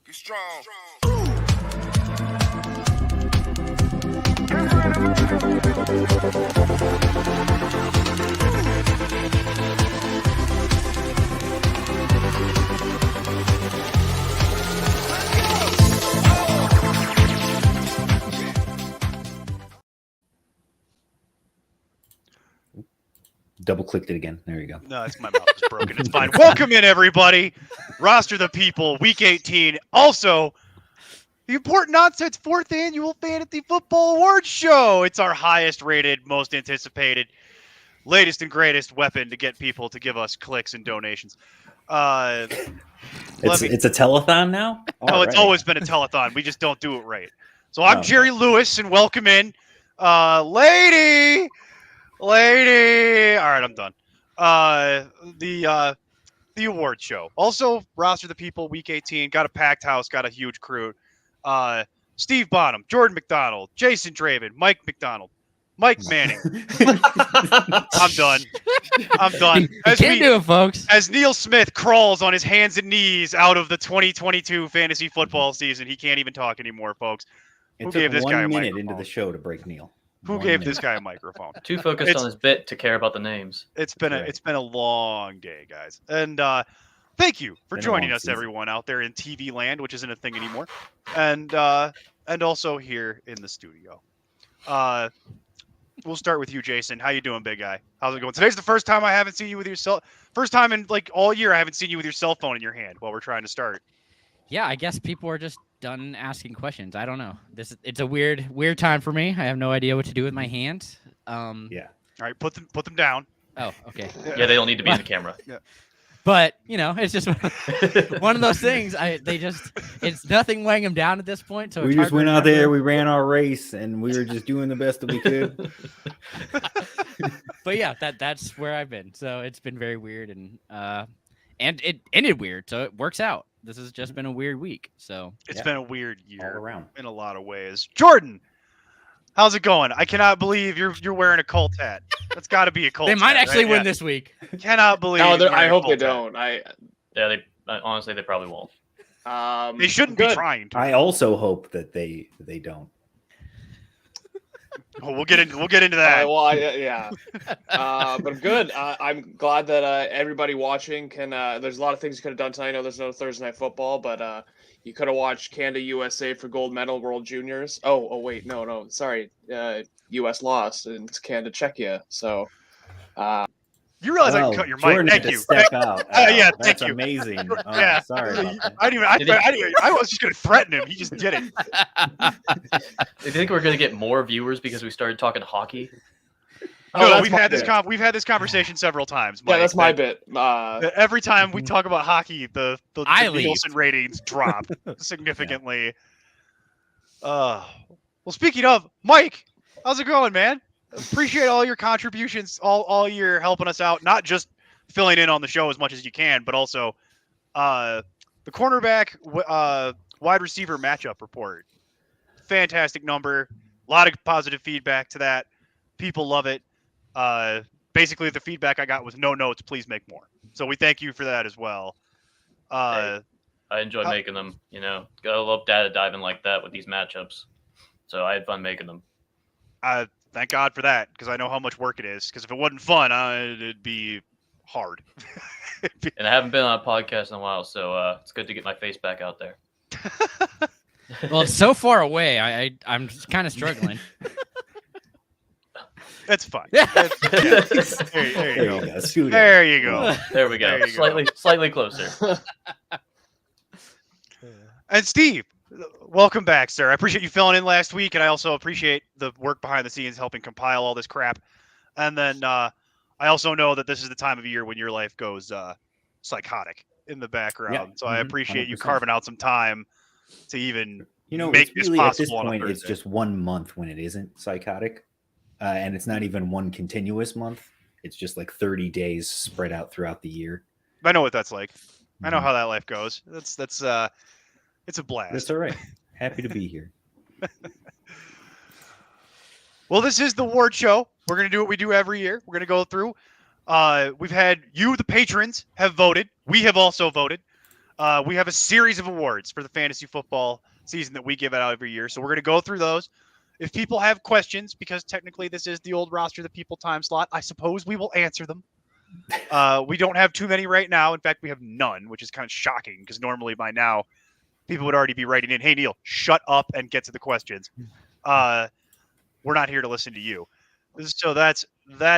Get strong. Double clicked it again. There you go. No, it's my mouth is broken. It's fine. Welcome in, everybody. Roster the People, Week 18. Also, the Important Nonsense 4th Annual Fantasy Football Awards Show. It's our highest rated, most anticipated, latest and greatest weapon to get people to give us clicks and donations. It's a telethon now? No, it's always been a telethon. We just don't do it right. So I'm Jerry Lewis, and welcome in, lady. All right, I'm done. The award show. Also, Roster the People, Week 18. Got a packed house. Got a huge crew. Steve Bonham, Jordan McDonald, Jason Draven, Mike McDonald, Mike Manning. I'm done. You can't do it, folks. As Neil Smith crawls on his hands and knees out of the 2022 fantasy football season, he can't even talk anymore, folks. It took 1 minute into the show to break Neil. Who gave this guy a microphone? Too focused on his bit to care about the names. It's been a long day, guys. And thank you for joining us, everyone out there in TV land, which isn't a thing anymore. And also here in the studio. We'll start with you, Jason. How you doing, big guy? How's it going? Today's the first time I haven't seen you with your first time in like all year I haven't seen you with your cell phone in your hand while we're trying to start. Yeah, I guess people are just done asking questions. I don't know. It's a weird time for me. I have no idea what to do with my hands. Yeah. All right, put them down. Oh, okay. Yeah, they don't need to be in the camera. Yeah. But it's just one of those things. It's nothing weighing them down at this point. So we just went out there, we ran our race, and we were just doing the best that we could. But yeah, that's where I've been. So it's been very weird, and it ended weird. So it works out. This has just been a weird week. So it's been a weird year all around in a lot of ways. Jordan, how's it going? I cannot believe you're wearing a Colts hat. That's got to be a Colts. They might hat, actually right? win this week. Cannot believe. No, you're I wearing a hope they Colts don't. hat. Honestly, they probably won't. They shouldn't be trying to. I also hope that they don't. Oh, we'll get into that. Yeah. But I'm good. I'm glad that everybody watching can. There's a lot of things you could have done tonight. I know there's no Thursday Night Football, but you could have watched Canada USA for gold medal World Juniors. Oh wait, no, sorry. U.S. lost and Canada Czechia. So. You realize I can cut your mic? Jordan Thank had to you. Step out. Yeah, that's thank you. amazing. Oh, Yeah. Sorry about that. I was just gonna threaten him. He just did it. Do you think we're going to get more viewers because we started talking hockey? No, we've had this conversation several times. Mike, yeah, that's my bit. Every time we talk about hockey, the leave. Nielsen ratings drop significantly. Well, speaking of, Mike, how's it going, man? Appreciate all your contributions all year, helping us out, not just filling in on the show as much as you can, but also the cornerback wide receiver matchup report. Fantastic number. A lot of positive feedback to that. People love it. Basically, the feedback I got was no notes, please make more. So we thank you for that as well. I enjoy making them. Gotta love data diving like that with these matchups. So I had fun making them. Thank God for that, because I know how much work it is. Because if it wasn't fun, it'd be hard. And I haven't been on a podcast in a while, so it's good to get my face back out there. Well, it's so far away. I'm just kind of struggling. That's fine. Yeah. There you go. There you go. There we go. Slightly closer. And Steve, welcome back, sir. I appreciate you filling in last week, and I also appreciate the work behind the scenes helping compile all this crap. And then I also know that this is the time of year when your life goes psychotic in the background. Yeah. So I appreciate 100%. you carving out some time to even it's make this really, possible. at this on a point, it's Thursday. just 1 month when it isn't psychotic. And it's not even one continuous month. It's just like 30 days spread out throughout the year. I know what that's like. I know how that life goes. That's it's a blast. That's all right. Happy to be here. Well, this is the award show. We're going to do what we do every year. We're going to go through. We've had you, the patrons, have voted. We have also voted. we have a series of awards for the fantasy football season that we give out every year. So we're going to go through those. If people have questions, because technically this is the old roster, the people time slot, I suppose we will answer them. We don't have too many right now. In fact, we have none, which is kind of shocking because normally by now people would already be writing in, "Hey Neil, shut up and get to the questions." We're not here to listen to you. So that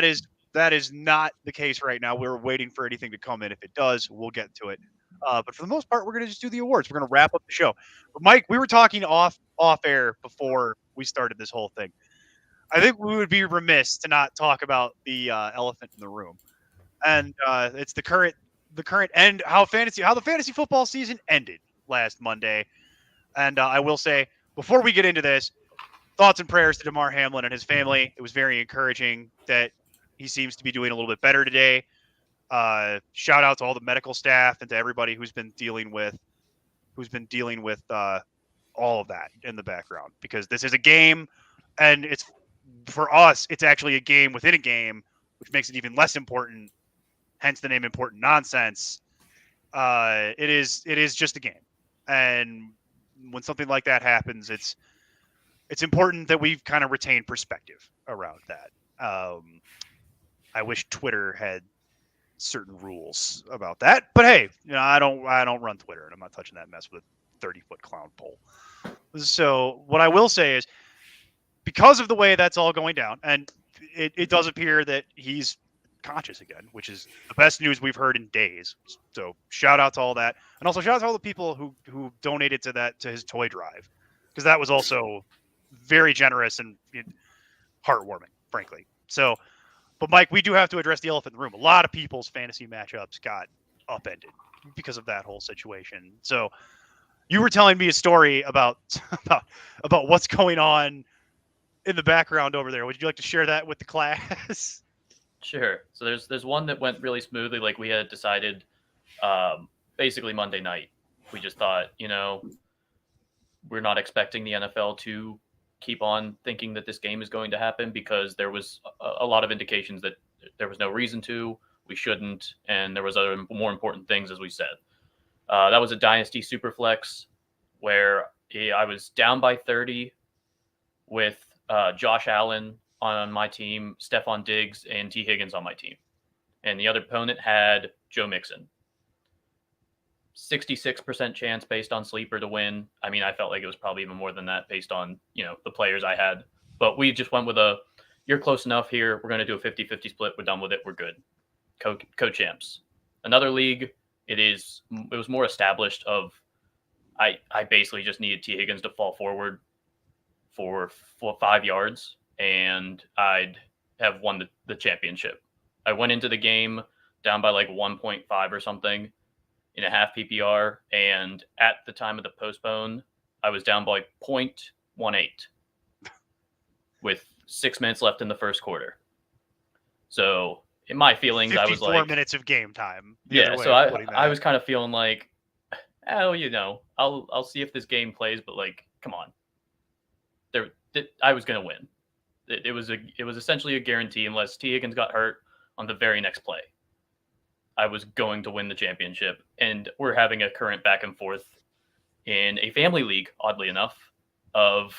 is not the case right now. We're waiting for anything to come in. If it does, we'll get to it. But for the most part, we're going to just do the awards. We're going to wrap up the show. But Mike, we were talking off air before we started this whole thing. I think we would be remiss to not talk about the elephant in the room, and it's the current end, how the fantasy football season ended last Monday. And I will say, before we get into this, thoughts and prayers to Damar Hamlin and his family. It was very encouraging that he seems to be doing a little bit better today. Shout out to all the medical staff and to everybody who's been dealing with all of that in the background, because this is a game, and it's for us, it's actually a game within a game, which makes it even less important. Hence the name Important Nonsense. It is just a game, and when something like that happens, it's important that we kind of retain perspective around that. I wish Twitter had certain rules about that, but hey, I don't run Twitter, and I'm not touching that mess with a 30-foot clown pole. So what I will say is, because of the way that's all going down, and it does appear that he's conscious again, which is the best news we've heard in days. So shout out to all that, and also shout out to all the people who donated to his toy drive, because that was also very generous and heartwarming, frankly. So, but Mike, we do have to address the elephant in the room. A lot of people's fantasy matchups got upended because of that whole situation. So you were telling me a story about what's going on in the background over there. Would you like to share that with the class? Sure. So there's one that went really smoothly. Like we had decided, basically Monday night. We just thought, we're not expecting the NFL to keep on thinking that this game is going to happen, because there was a lot of indications that there was no reason to, we shouldn't, and there was other more important things, as we said. That was a Dynasty Superflex where I was down by 30 with Josh Allen on my team, Stephon Diggs, and T. Higgins on my team. And the other opponent had Joe Mixon. 66% chance based on sleeper to win. I mean, I felt like it was probably even more than that based on, the players I had. But we just went with you're close enough here. We're going to do a 50-50 split. We're done with it. We're good. Co-champs. Another league, it was more established of, I basically just needed T. Higgins to fall forward for 5 yards, and I'd have won the championship. I went into the game down by like 1.5 or something in a half PPR, and at the time of the postpone, I was down by 0.18 with 6 minutes left in the first quarter. So in my feelings, I was like 54 minutes of game time. Yeah, so I was kind of feeling like, I'll see if this game plays, but like, come on. I was going to win. It was essentially a guarantee unless T. Higgins got hurt on the very next play. I was going to win the championship, and we're having a current back and forth in a family league, oddly enough. I'm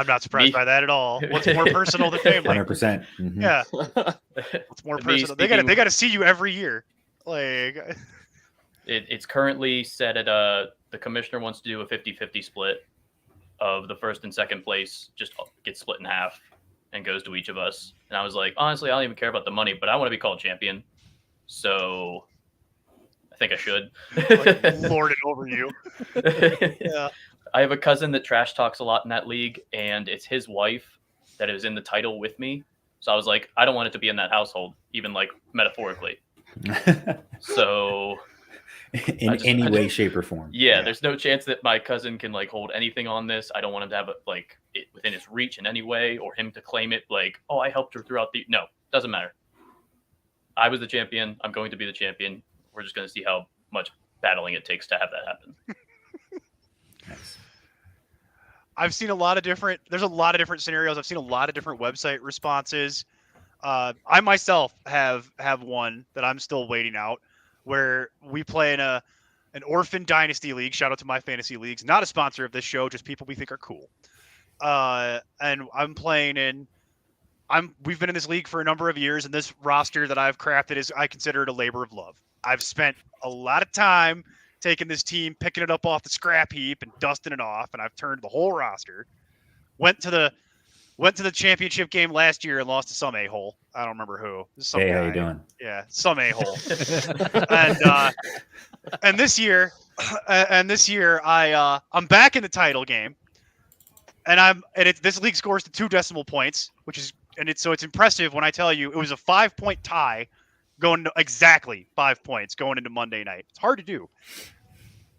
not surprised by that at all. What's more personal than family? 100%. Mm-hmm. Yeah, what's more personal? They got to see you every year. Like, it's currently set at the commissioner wants to do a 50-50 split of the first and second place, just gets split in half and goes to each of us. And I was like, honestly, I don't even care about the money, but I want to be called champion. So I think I should. Like, lord it over you. Yeah. I have a cousin that trash talks a lot in that league, and it's his wife that is in the title with me. So I was like, I don't want it to be in that household, even like metaphorically. So in any way, shape, or form. Yeah, there's no chance that my cousin can like hold anything on this. I don't want him to have it like it within his reach in any way, or him to claim it like, oh, I helped her throughout the. No, doesn't matter. I was the champion. I'm going to be the champion. We're just going to see how much battling it takes to have that happen. Nice. I've seen there's a lot of different scenarios. I've seen a lot of different website responses. I myself have one that I'm still waiting out, where we play in a an orphan dynasty league. Shout out to my fantasy leagues. Not a sponsor of this show, just people we think are cool. And I'm playing in. We've been in this league for a number of years, and this roster that I've crafted is I consider it a labor of love. I've spent a lot of time taking this team, picking it up off the scrap heap and dusting it off, and I've turned the whole roster. Went to the championship game last year and lost to some a-hole. I don't remember who. Some Hey, guy. how you doing? Yeah, some a-hole. and this year, I'm back in the title game, and this league scores to 2 decimal points, which is it's impressive when I tell you it was a 5-point tie, going to exactly 5 points going into Monday night. It's hard to do.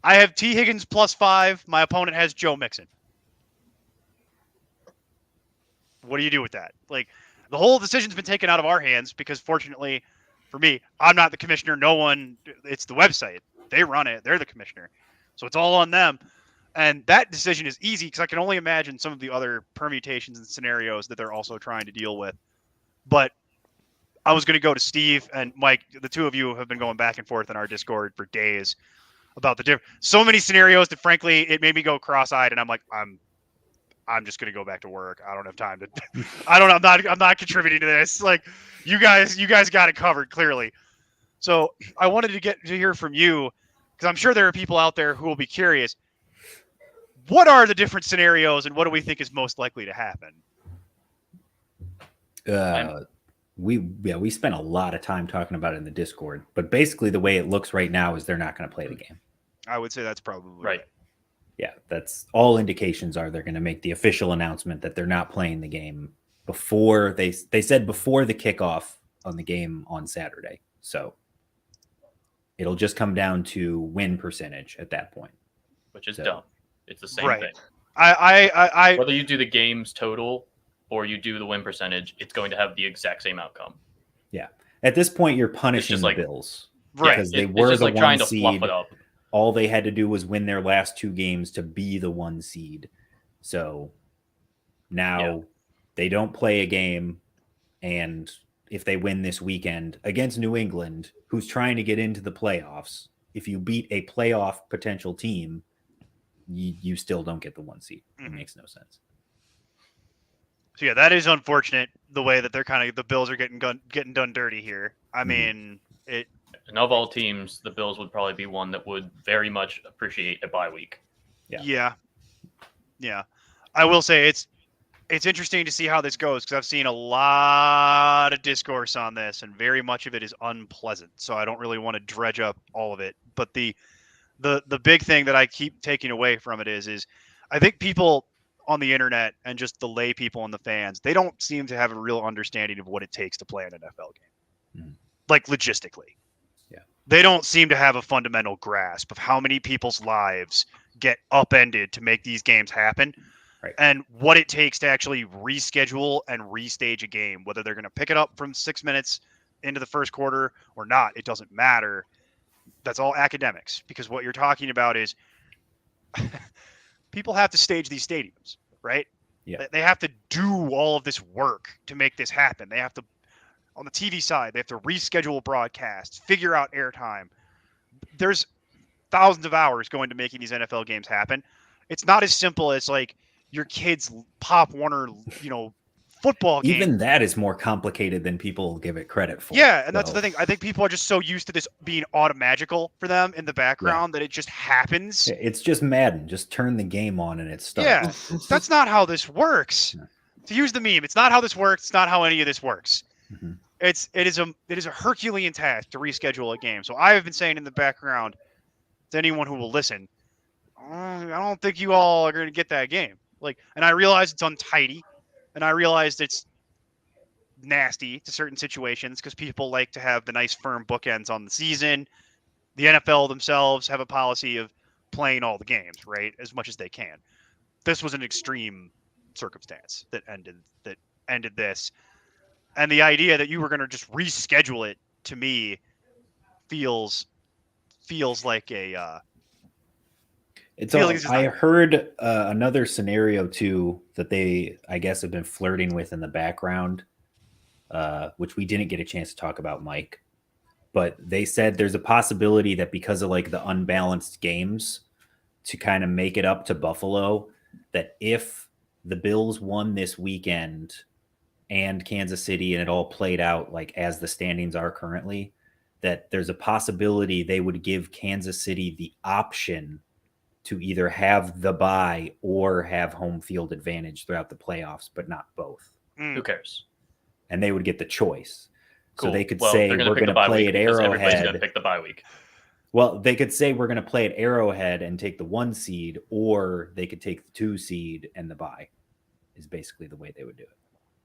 I have T. Higgins +5. My opponent has Joe Mixon. What do you do with that? Like, the whole decision's been taken out of our hands because, fortunately for me, I'm not the commissioner. No one. It's the website. They run it. They're the commissioner. So it's all on them. And that decision is easy because I can only imagine some of the other permutations and scenarios that they're also trying to deal with. But I was going to go to Steve and Mike. The two of you have been going back and forth in our Discord for days about so many scenarios that, frankly, it made me go cross-eyed. And I'm like, I'm just going to go back to work. I don't have time to. I'm not contributing to this. Like, you guys got it covered clearly. So I wanted to get to hear from you because I'm sure there are people out there who will be curious. What are the different scenarios, and what do we think is most likely to happen? We spent a lot of time talking about it in the Discord, but basically the way it looks right now is they're not going to play the game. I would say that's probably Right. Yeah, that's all indications are they're going to make the official announcement that they're not playing the game before they said before the kickoff on the game on Saturday. So it'll just come down to win percentage at that point. which is So- dumb. It's the same Right. thing. I Whether you do the games total or you do the win percentage, it's going to have the exact same outcome. At this point, you're punishing just the like- Bills. right. Because they It's were just the like trying one to fluff seed. it up. All they had to do was win their last 2 games to be the 1 seed. So now they don't play a game. And if they win this weekend against New England, who's trying to get into the playoffs, if you beat a playoff potential team, you still don't get the 1 seed. It Mhm. makes no sense. So yeah, that is unfortunate. The way that they're the Bills are getting done dirty here. I Mhm. mean, it. And of all teams, the Bills would probably be one that would very much appreciate a bye week. Yeah. Yeah. I will say it's interesting to see how this goes because I've seen a lot of discourse on this, and very much of it is unpleasant. So I don't really want to dredge up all of it. But the big thing that I keep taking away from it is I think people on the internet and just the lay people and the fans, they don't seem to have a real understanding of what it takes to play an NFL game. Mhm. Like logistically. Yeah. They don't seem to have a fundamental grasp of how many people's lives get upended to make these games happen. Right. And what it takes to actually reschedule and restage a game, whether they're going to pick it up from 6 minutes into the first quarter or not, it doesn't matter. That's all academics, because what you're talking about is people have to stage these stadiums, right? Yeah. They have to do all of this work to make this happen. They have to, on the TV side, they have to reschedule broadcasts, figure out airtime. There's thousands of hours going to making these NFL games happen. It's not as simple as like your kid's Pop Warner, football game. Even that is more complicated than people give it credit for. Yeah, and that's So, the thing. I think people are just so used to this being automagical for them in the background that it just happens. It's just Madden. Just turn the game on and it starts. Yeah, that's not how this works. No. To use the meme, it's not how this works. It's not how any of this works. Mhm. It is a Herculean task to reschedule a game. So I have been saying in the background to anyone who will listen, I don't think you all are going to get that game. And I realize it's untidy, and I realize it's nasty to certain situations because people like to have the nice firm bookends on the season. The NFL themselves have a policy of playing all the games, right, as much as they can. This was an extreme circumstance that ended this, and the idea that you were going to just reschedule it to me feels like a It's feel all, like this is I not- heard another scenario too that they, I guess, have been flirting with in the background, which we didn't get a chance to talk about, Mike. but they said there's a possibility that because of like the unbalanced games to kind of make it up to Buffalo, that if the Bills won this weekend and Kansas City and it all played out like as the standings are currently, that there's a possibility they would give Kansas City the option to either have the bye or have home field advantage throughout the playoffs, but not both. Who cares? And they would get the choice. Cool. So they could Well, say, they're we're pick going the to bye play week at because everybody's going to Arrowhead. pick the bye week. Well, they could say, we're going to play at Arrowhead and take the 1 seed, or they could take the 2 seed and the bye, is basically the way they would do it.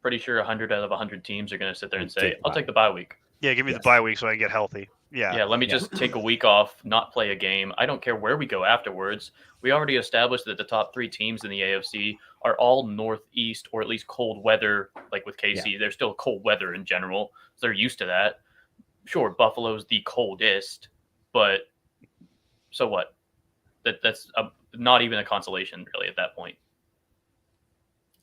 Pretty sure 100 out of 100 teams are going to sit there and Would say, take the I'll bye. take the bye week. Yeah, give me Yes. the bye week so I can get healthy. Yeah, let me Yeah. just take a week off, not play a game. I don't care where we go afterwards. We already established that the top 3 teams in the AFC are all northeast or at least cold weather, like with KC. They're still cold weather in general. So they're used to that. Sure, Buffalo's the coldest, but so what? That's not even a consolation, really, at that point.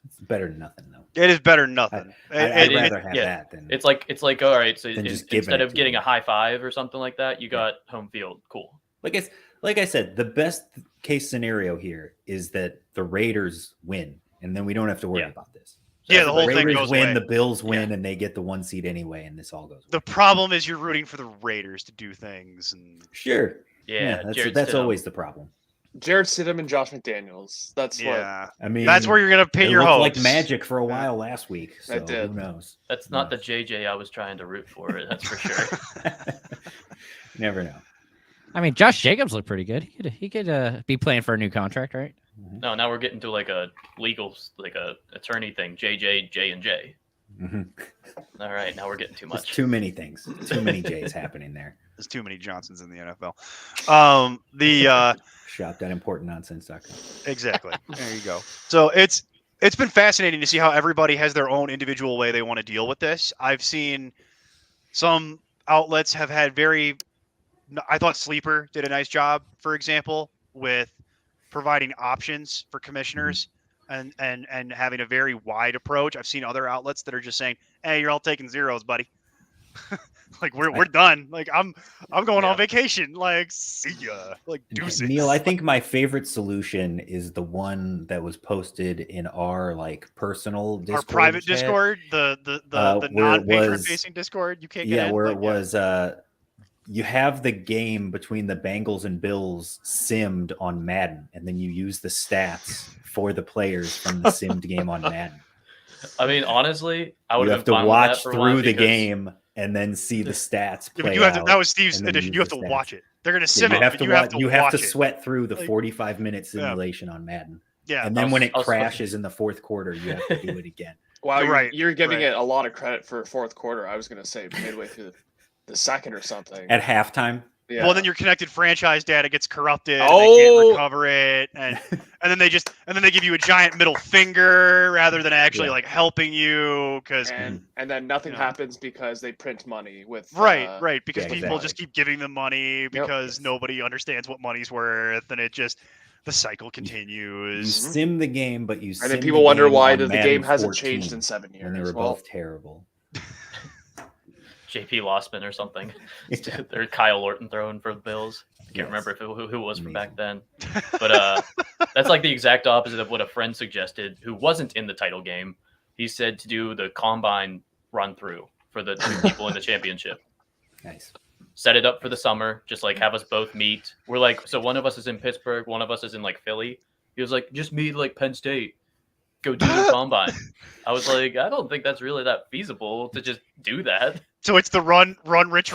It's better than nothing, though. It is better than nothing. I'd it- rather have yeah, that than It's like all right, so Then just giving instead it of to getting them. a high five or something like that, you got home field. Cool. like I said, the best case scenario here is that the Raiders win, and then we don't have to worry Yeah. about this. Yeah, the whole Raiders thing goes win, away. the Bills win, and they get the 1 seed anyway, and this all goes away. The problem is you're rooting for the Raiders to do things, and Sure. Yeah, that's Jared that's Stidham. always the problem. Jared Stidham and Josh McDaniels. That's what. yeah, I mean, that's where you're gonna it pin your looked hopes. like magic for a while last week. So It did. who knows? That's not the JJ I was trying to root for. That's for sure. Never know. I mean, Josh Jacobs looked pretty good. He could be playing for a new contract, right? No, now we're getting to like a legal, like a attorney thing. JJ, J and J. Mhm. All right, now we're getting too There's much. too many things. Too many J's happening there. There's too many Johnsons in the NFL. The Shop.importantnonsense.com. exactly. There you go. So it's been fascinating to see how everybody has their own individual way they want to deal with this. I've seen some outlets have had I thought Sleeper did a nice job, for example, with providing options for commissioners and having a very wide approach. I've seen other outlets that are just saying, "Hey, you're all taking zeros, buddy." Like we're done. Like I'm going Yeah. on vacation. Like see ya. Like deuces. Neil, I think my favorite solution is the one that was posted in our like personal Discord our private chat. Discord, the where it non-patron was- facing Discord. You can't get in. where Like, it was you have the game between the Bengals and Bills simmed on Madden, and then you use the stats for the players from the simmed game on Madden. I mean, honestly, I would You have have been to fine watch with that for one through the because- game and then see the stats Yeah, play but you have to. out. That was Steve's and then edition. use You have the to stats. watch it. They're gonna Yeah, sim it. but you have to you have watch to it. sweat through the Like- 45-minute simulation on Madden. Yeah. And then I'll- when it I'll- crashes in the fourth quarter, you have to do it again. Wow, you're, Right, you're giving right. it a lot of credit for fourth quarter. I was gonna say midway through the second or something. At halftime, Yeah. Well, then your connected franchise data gets corrupted. And Oh. they can't recover it, and then they give you a giant middle finger rather than actually Yeah. like helping you because and then nothing Yeah. happens because they print money with right because yeah, people exactly. just keep giving them money because Yes. nobody understands what money's worth, and it just the cycle you continues. sim the game, but you And then sim people the wonder game why on the Madden game hasn't 14, changed in 7 years. and they were Well, both terrible. JP Lossman or something. Or Kyle Orton throwing for the Bills. I can't remember if who it was from back then. But that's like the exact opposite of what a friend suggested who wasn't in the title game. He said to do the combine run through for the two people in the championship. Nice. Set it up for the summer, just like have us both meet. We're like, so one of us is in Pittsburgh, one of us is in like Philly. He was like, just meet like Penn State. Go do the combine. I was like, I don't think that's really that feasible to just do that. So it's the run Rich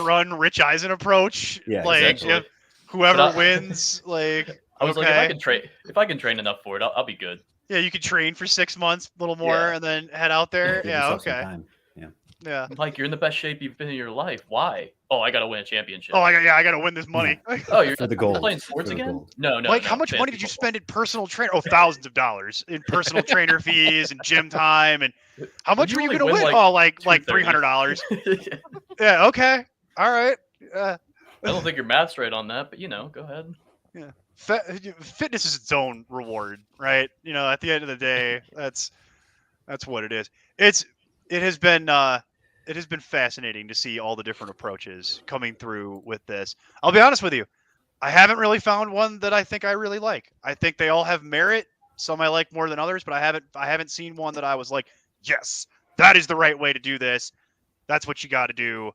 Eisen approach. Yeah, like essentially. if whoever But I- wins, like I was like, okay. if I can train enough for it, I'll be good. Yeah, you could train for 6 months, a little more, Yeah. and then head out there. Give Yeah, yourself some okay. time. Yeah. Like, you're in the best shape you've been in your life. Why? Oh, I gotta win a championship. Oh, I got to win this money. Oh, you're For the gold. playing sports For the again? gold. No. Like, no, how much money fantasy did you football. spend in personal trainer? Oh, thousands of dollars in personal trainer fees and gym time. And how much you were you only going to win, win? like, Oh, like $230. $300. Yeah. Okay. All right. I don't think your math's right on that, but go ahead. Fitness is its own reward, right? At the end of the day, that's what it is. It has been it has been fascinating to see all the different approaches coming through with this. I'll be honest with you. I haven't really found one that I think I really like. I think they all have merit. Some I like more than others, but I haven't seen one that I was like, yes, that is the right way to do this. That's what you got to do.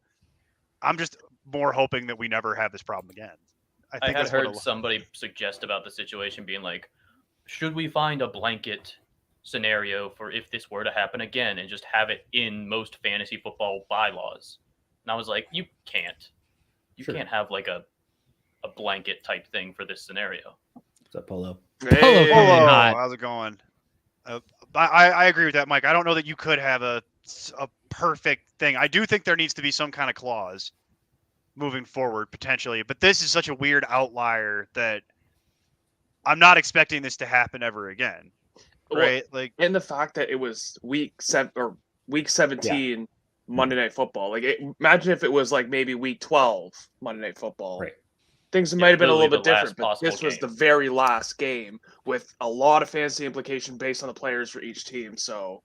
I'm just more hoping that we never have this problem again. I I think had that's what heard somebody suggest about the situation being like, should we find a blanket scenario for if this were to happen again and just have it in most fantasy football bylaws? And I was like, you can't. You Sure. can't have like a blanket type thing for this scenario. What's up, Polo? Polo Hey. coming in Hello, hot. how's it going? I agree with that, Mike. I don't know that you could have a perfect thing. I do think there needs to be some kind of clause moving forward potentially, but this is such a weird outlier that I'm not expecting this to happen ever again. Well, Right? Like, and the fact that it was week 17 Monday Night Football. Like, imagine if it was like maybe week 12 Monday Night Football. Right. Things Yeah, might have been a little literally bit the last different, but possible this was game. the very last game with a lot of fantasy implication based on the players for each team. So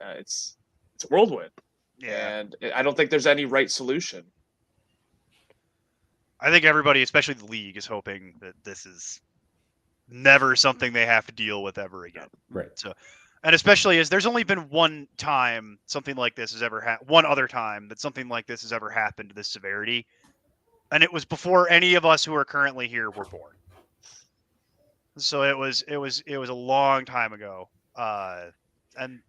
it's a whirlwind, yeah. and I don't think there's any right solution. I think everybody, especially the league, is hoping that this is never something they have to deal with ever again. Right. And especially as there's only been one time something like this has ever happened, one other time that something like this has ever happened to this severity. And it was before any of us who are currently here were born. So it was a long time ago. And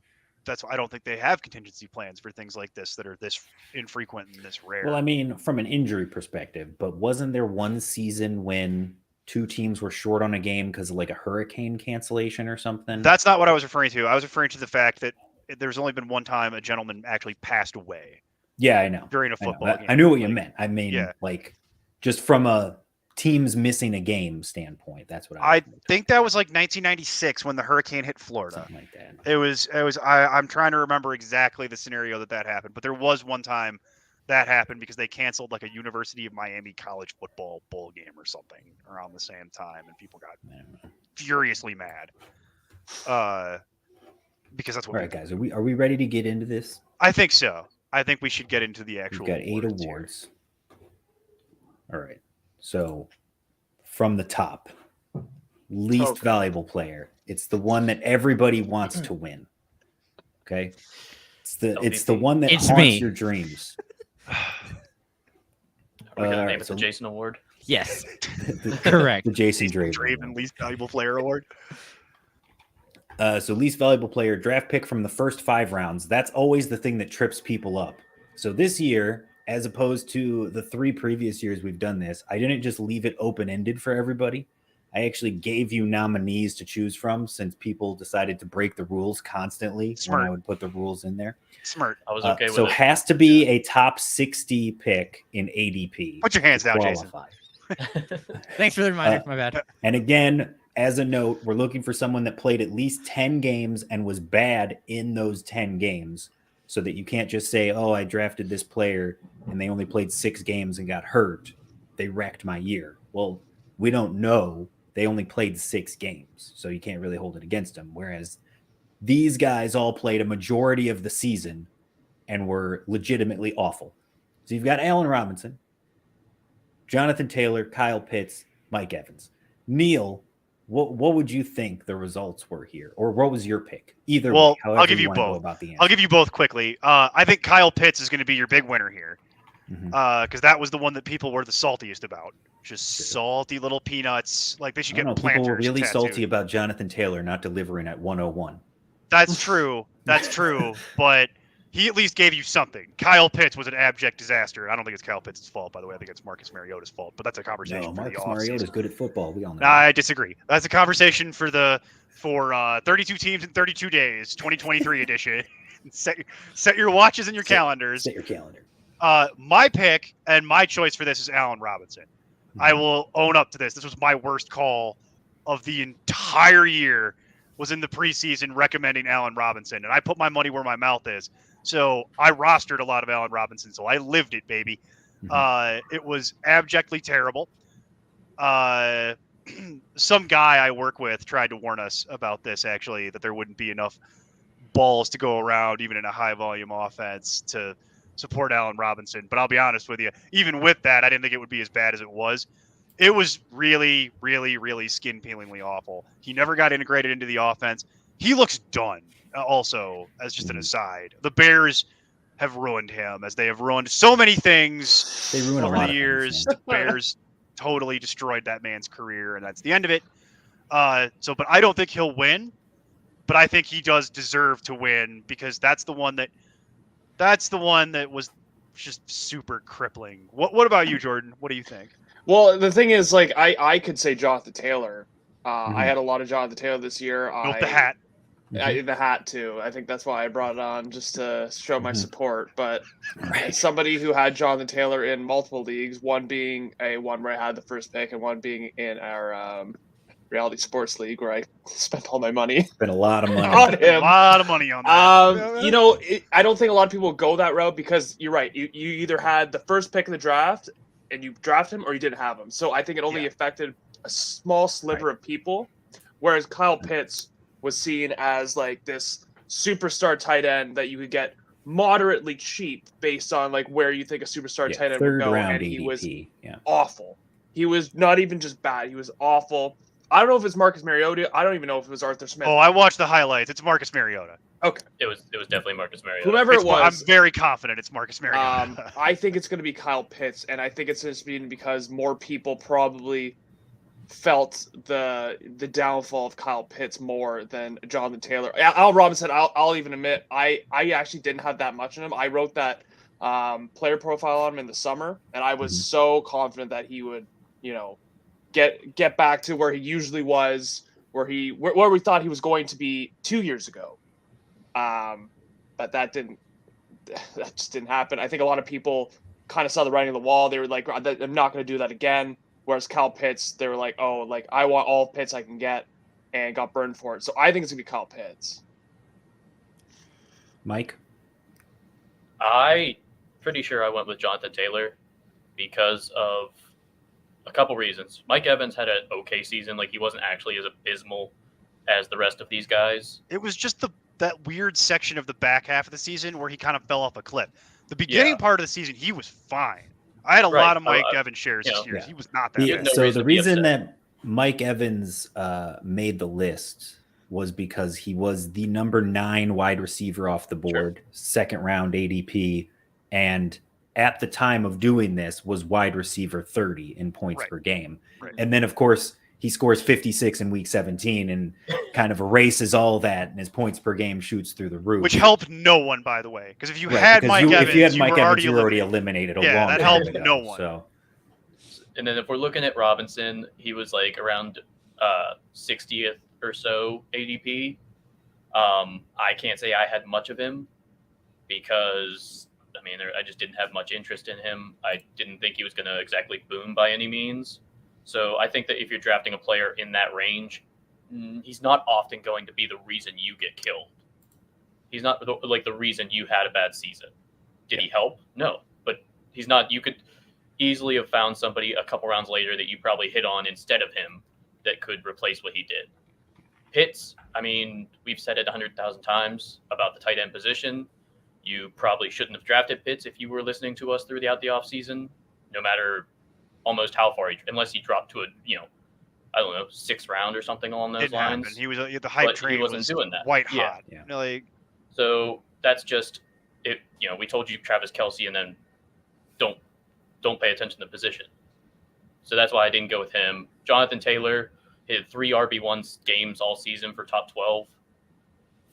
that's why I don't think they have contingency plans for things like this that are this infrequent and this rare. Well, I mean, from an injury perspective, but wasn't there one season when two teams were short on a game because of like a hurricane cancellation or something? That's not what I was referring to. I was referring to the fact that there's only been one time a gentleman actually passed away Yeah, I know. during a I know. football game. I knew what you Like, meant. I mean, yeah. like, just from a teams missing a game standpoint, that's what I was think that was like 1996 when the hurricane hit Florida. something like that. It was. I'm trying to remember exactly the scenario that happened, but there was one time that happened because they canceled like a University of Miami college football bowl game or something around the same time, and people got I don't know. furiously mad. Because that's what All right, guys, are we ready to get into this? I think so. I think we should get into the actual. We've got 8 awards here. awards. All right. So from the top, least Okay. valuable player. It's the one that everybody wants to win. Okay. It's the LVP. one that It's haunts me. your dreams. Are we gonna All name right, it so- the Jason Award? Yes, the, correct. the Jason Draven. Draven least valuable player award. So least valuable player, draft pick from the first 5 rounds. That's always the thing that trips people up. So this year, as opposed to the 3 previous years we've done this, I didn't just leave it open-ended for everybody. I actually gave you nominees to choose from since people decided to break the rules constantly Smart. when I would put the rules in there. Smart. I was okay with So it. has to be a top 60 pick in ADP. Put your hands down, Jason. qualify. Thanks for the reminder. My bad. And again, as a note, we're looking for someone that played at least 10 games and was bad in those 10 games so that you can't just say, oh, I drafted this player and they only played 6 games and got hurt. They wrecked my year. Well, we don't know. They only played 6 games, so you can't really hold it against them. Whereas these guys all played a majority of the season and were legitimately awful. So you've got Allen Robinson, Jonathan Taylor, Kyle Pitts, Mike Evans. Neil, what would you think the results were here? Or what was your pick? Either Well, way, however I'll give you wanna go both. about the answer. I'll give you both quickly. I think Kyle Pitts is going to be your big winner here Mhm. because that was the one that people were the saltiest about. Just Sure. salty little peanuts. Like they should I don't get know, people planters. were really tattooed. salty about Jonathan Taylor not delivering at 101. That's true. That's true. But he at least gave you something. Kyle Pitts was an abject disaster. I don't think it's Kyle Pitts' fault, by the way. I think it's Marcus Mariota's fault. But that's a conversation No, for the Marcus offseason. Mariota's good at football. We all know. Nah, I disagree. That's a conversation for 32 teams in 32 days, 2023 edition. Set your watches and your Set- calendars. Set your calendar. My pick and my choice for this is Allen Robinson. I Mhm. will own up to this. This was my worst call of the entire year. Was in the preseason recommending Allen Robinson, and I put my money where my mouth is. So I rostered a lot of Allen Robinson, so I lived it, baby. Mhm. It was abjectly terrible. Some guy I work with tried to warn us about this, actually, that there wouldn't be enough balls to go around, even in a high volume offense, to support Allen Robinson. But I'll be honest with you, even with that, I didn't think it would be as bad as it was. It was really, really, really skin peelingly awful. He never got integrated into the offense. He looks done. Also, as just an aside, the Bears have ruined him, as they have ruined so many things They ruin a over lot the of years. things, The Bears totally destroyed that man's career, and that's the end of it. But I don't think he'll win. But I think he does deserve to win, because that's the one that was just super crippling. What about you, Jordan? What do you think? Well, the thing is, like, I could say Jonathan Taylor. Mhm. I had a lot of Jonathan Taylor this year. Built the hat. The hat too. I think that's why I brought it on, just to show my Mhm. support. But Right. as somebody who had Jonathan Taylor in multiple leagues, one being one where I had the first pick, and one being in our reality sports league where I spent all my money Spent a lot of money. on A him. lot of money on that. I don't think a lot of people go that route, because you're right. You either had the first pick in the draft and you draft him, or you didn't have him. So I think it only affected a small sliver of people, whereas Kyle Pitts was seen as like this superstar tight end that you could get moderately cheap based on like where you think a superstar tight end would third go, round and he was ADP. Yeah. awful. He was not even just bad; he was awful. I don't know if it's Marcus Mariota. I don't even know if it was Arthur Smith. Oh, I watched the highlights. It's Marcus Mariota. It was definitely Marcus Mariota. Whoever it was, I'm very confident it's Marcus Mariota. I think it's going to be Kyle Pitts, and I think it's just been because more people probably felt the downfall of Kyle Pitts more than Jonathan Taylor. Allen Robinson, I'll even admit, I actually didn't have that much in him. I wrote that player profile on him in the summer, and I was so confident that he would, get back to where he usually was, where we thought he was going to be 2 years ago. But that just didn't happen. I think a lot of people kind of saw the writing on the wall. They were like, I'm not going to do that again. Whereas Kyle Pitts, they were like, oh, like I want all Pitts I can get, and got burned for it. So I think it's going to be Kyle Pitts. Mike? I pretty sure I went with Jonathan Taylor because of a couple reasons. Mike Evans had an okay season. Like, he wasn't actually as abysmal as the rest of these guys. It was just that weird section of the back half of the season where he kind of fell off a cliff. The beginning part of the season, he was fine. I had a lot of Mike Evans shares this year. Yeah. He was not that bad. no So reason the to be reason upset. that Mike Evans made the list was because he was the number 9 wide receiver off the board, second round ADP, and at the time of doing this was wide receiver 30 in points per game. Right. And then, of course, he scores 56 in week 17 and kind of erases all that, and his points per game shoots through the roof. Which helped no one, by the way. Because if you Right, had because Mike Evans, if you had you Mike were Evans, already you were already eliminated. eliminated a long that time helped ago, no one. So. And then if we're looking at Robinson, he was like around 60th or so ADP. I can't say I had much of him because, I just didn't have much interest in him. I didn't think he was going to exactly boom by any means. So I think that if you're drafting a player in that range, he's not often going to be the reason you get killed. He's not the reason you had a bad season. Did he help? No, but he's not. You could easily have found somebody a couple rounds later that you probably hit on instead of him that could replace what he did. Pitts, we've said it 100,000 times about the tight end position. You probably shouldn't have drafted Pitts if you were listening to us throughout the offseason, no matter almost how far unless he dropped to a 6th round or something along those lines. He was the hype But train he wasn't was doing that. white Yeah. hot. Yeah. So that's just it. We told you Travis Kelce, and then don't pay attention to the position. So that's why I didn't go with him. Jonathan Taylor hit 3 RB1 games all season for top 12,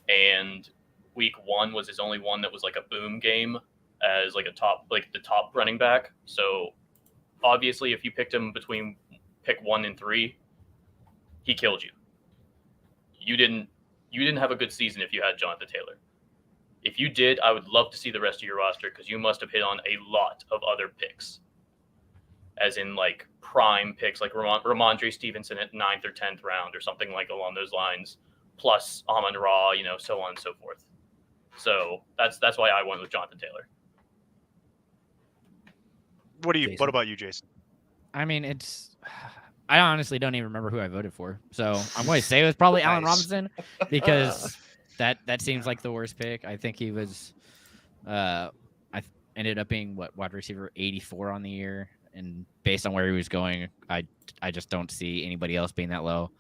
and week 1 was his only one that was like a boom game as like the top running back. So obviously, if you picked him between pick 1 and 3, he killed you. You didn't have a good season if you had Jonathan Taylor. If you did, I would love to see the rest of your roster because you must have hit on a lot of other picks, as in like prime picks like Ramondre Stevenson at 9th or 10th round or something like along those lines, plus Amon-Ra, so on and so forth. So that's why I went with Jonathan Taylor. What about you, Jason? I honestly don't even remember who I voted for. So I'm going to say it was probably Allen Nice. Robinson because that seems like the worst pick. I think he was, ended up being wide receiver 84 on the year, and based on where he was going, I just don't see anybody else being that low.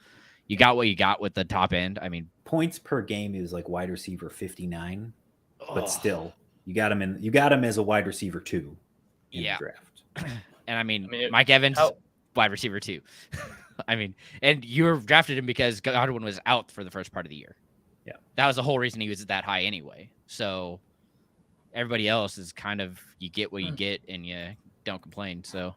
You got what you got with the top end. I mean, Points per game is like wide receiver 59, oh, but still, you got him as a wide receiver 2 in Yeah. the draft. and I mean, I mean, Mike Evans, how- wide receiver 2. I mean, and you drafted him because Godwin was out for the first part of the year. Yeah. That was the whole reason he was that high anyway. So everybody else is kind of, you get what you get and you don't complain. So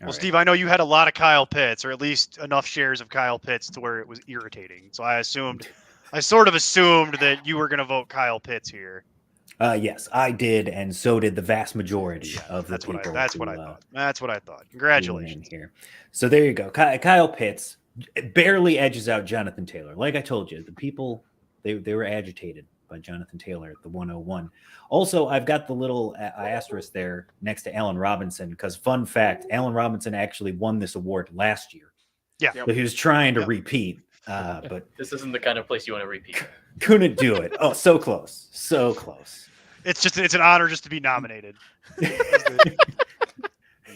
All Well, right. Steve, I know you had a lot of Kyle Pitts, or at least enough shares of Kyle Pitts to where it was irritating. So I sort of assumed that you were going to vote Kyle Pitts here. Yes, I did, and so did the vast majority of the That's what people. I. That's what I who, thought. That's what I thought. who went in Congratulations. here. So there you go. Kyle Pitts barely edges out Jonathan Taylor. Like I told you, the people they were agitated by Jonathan Taylor at the 101. Also, I've got the little asterisk there next to Allen Robinson because, fun fact, Allen Robinson actually won this award last year. Yeah. But he was trying to Yep. repeat, but This isn't the kind of place you want to repeat. couldn't do it. Oh, so close. So close. It's an honor just to be nominated.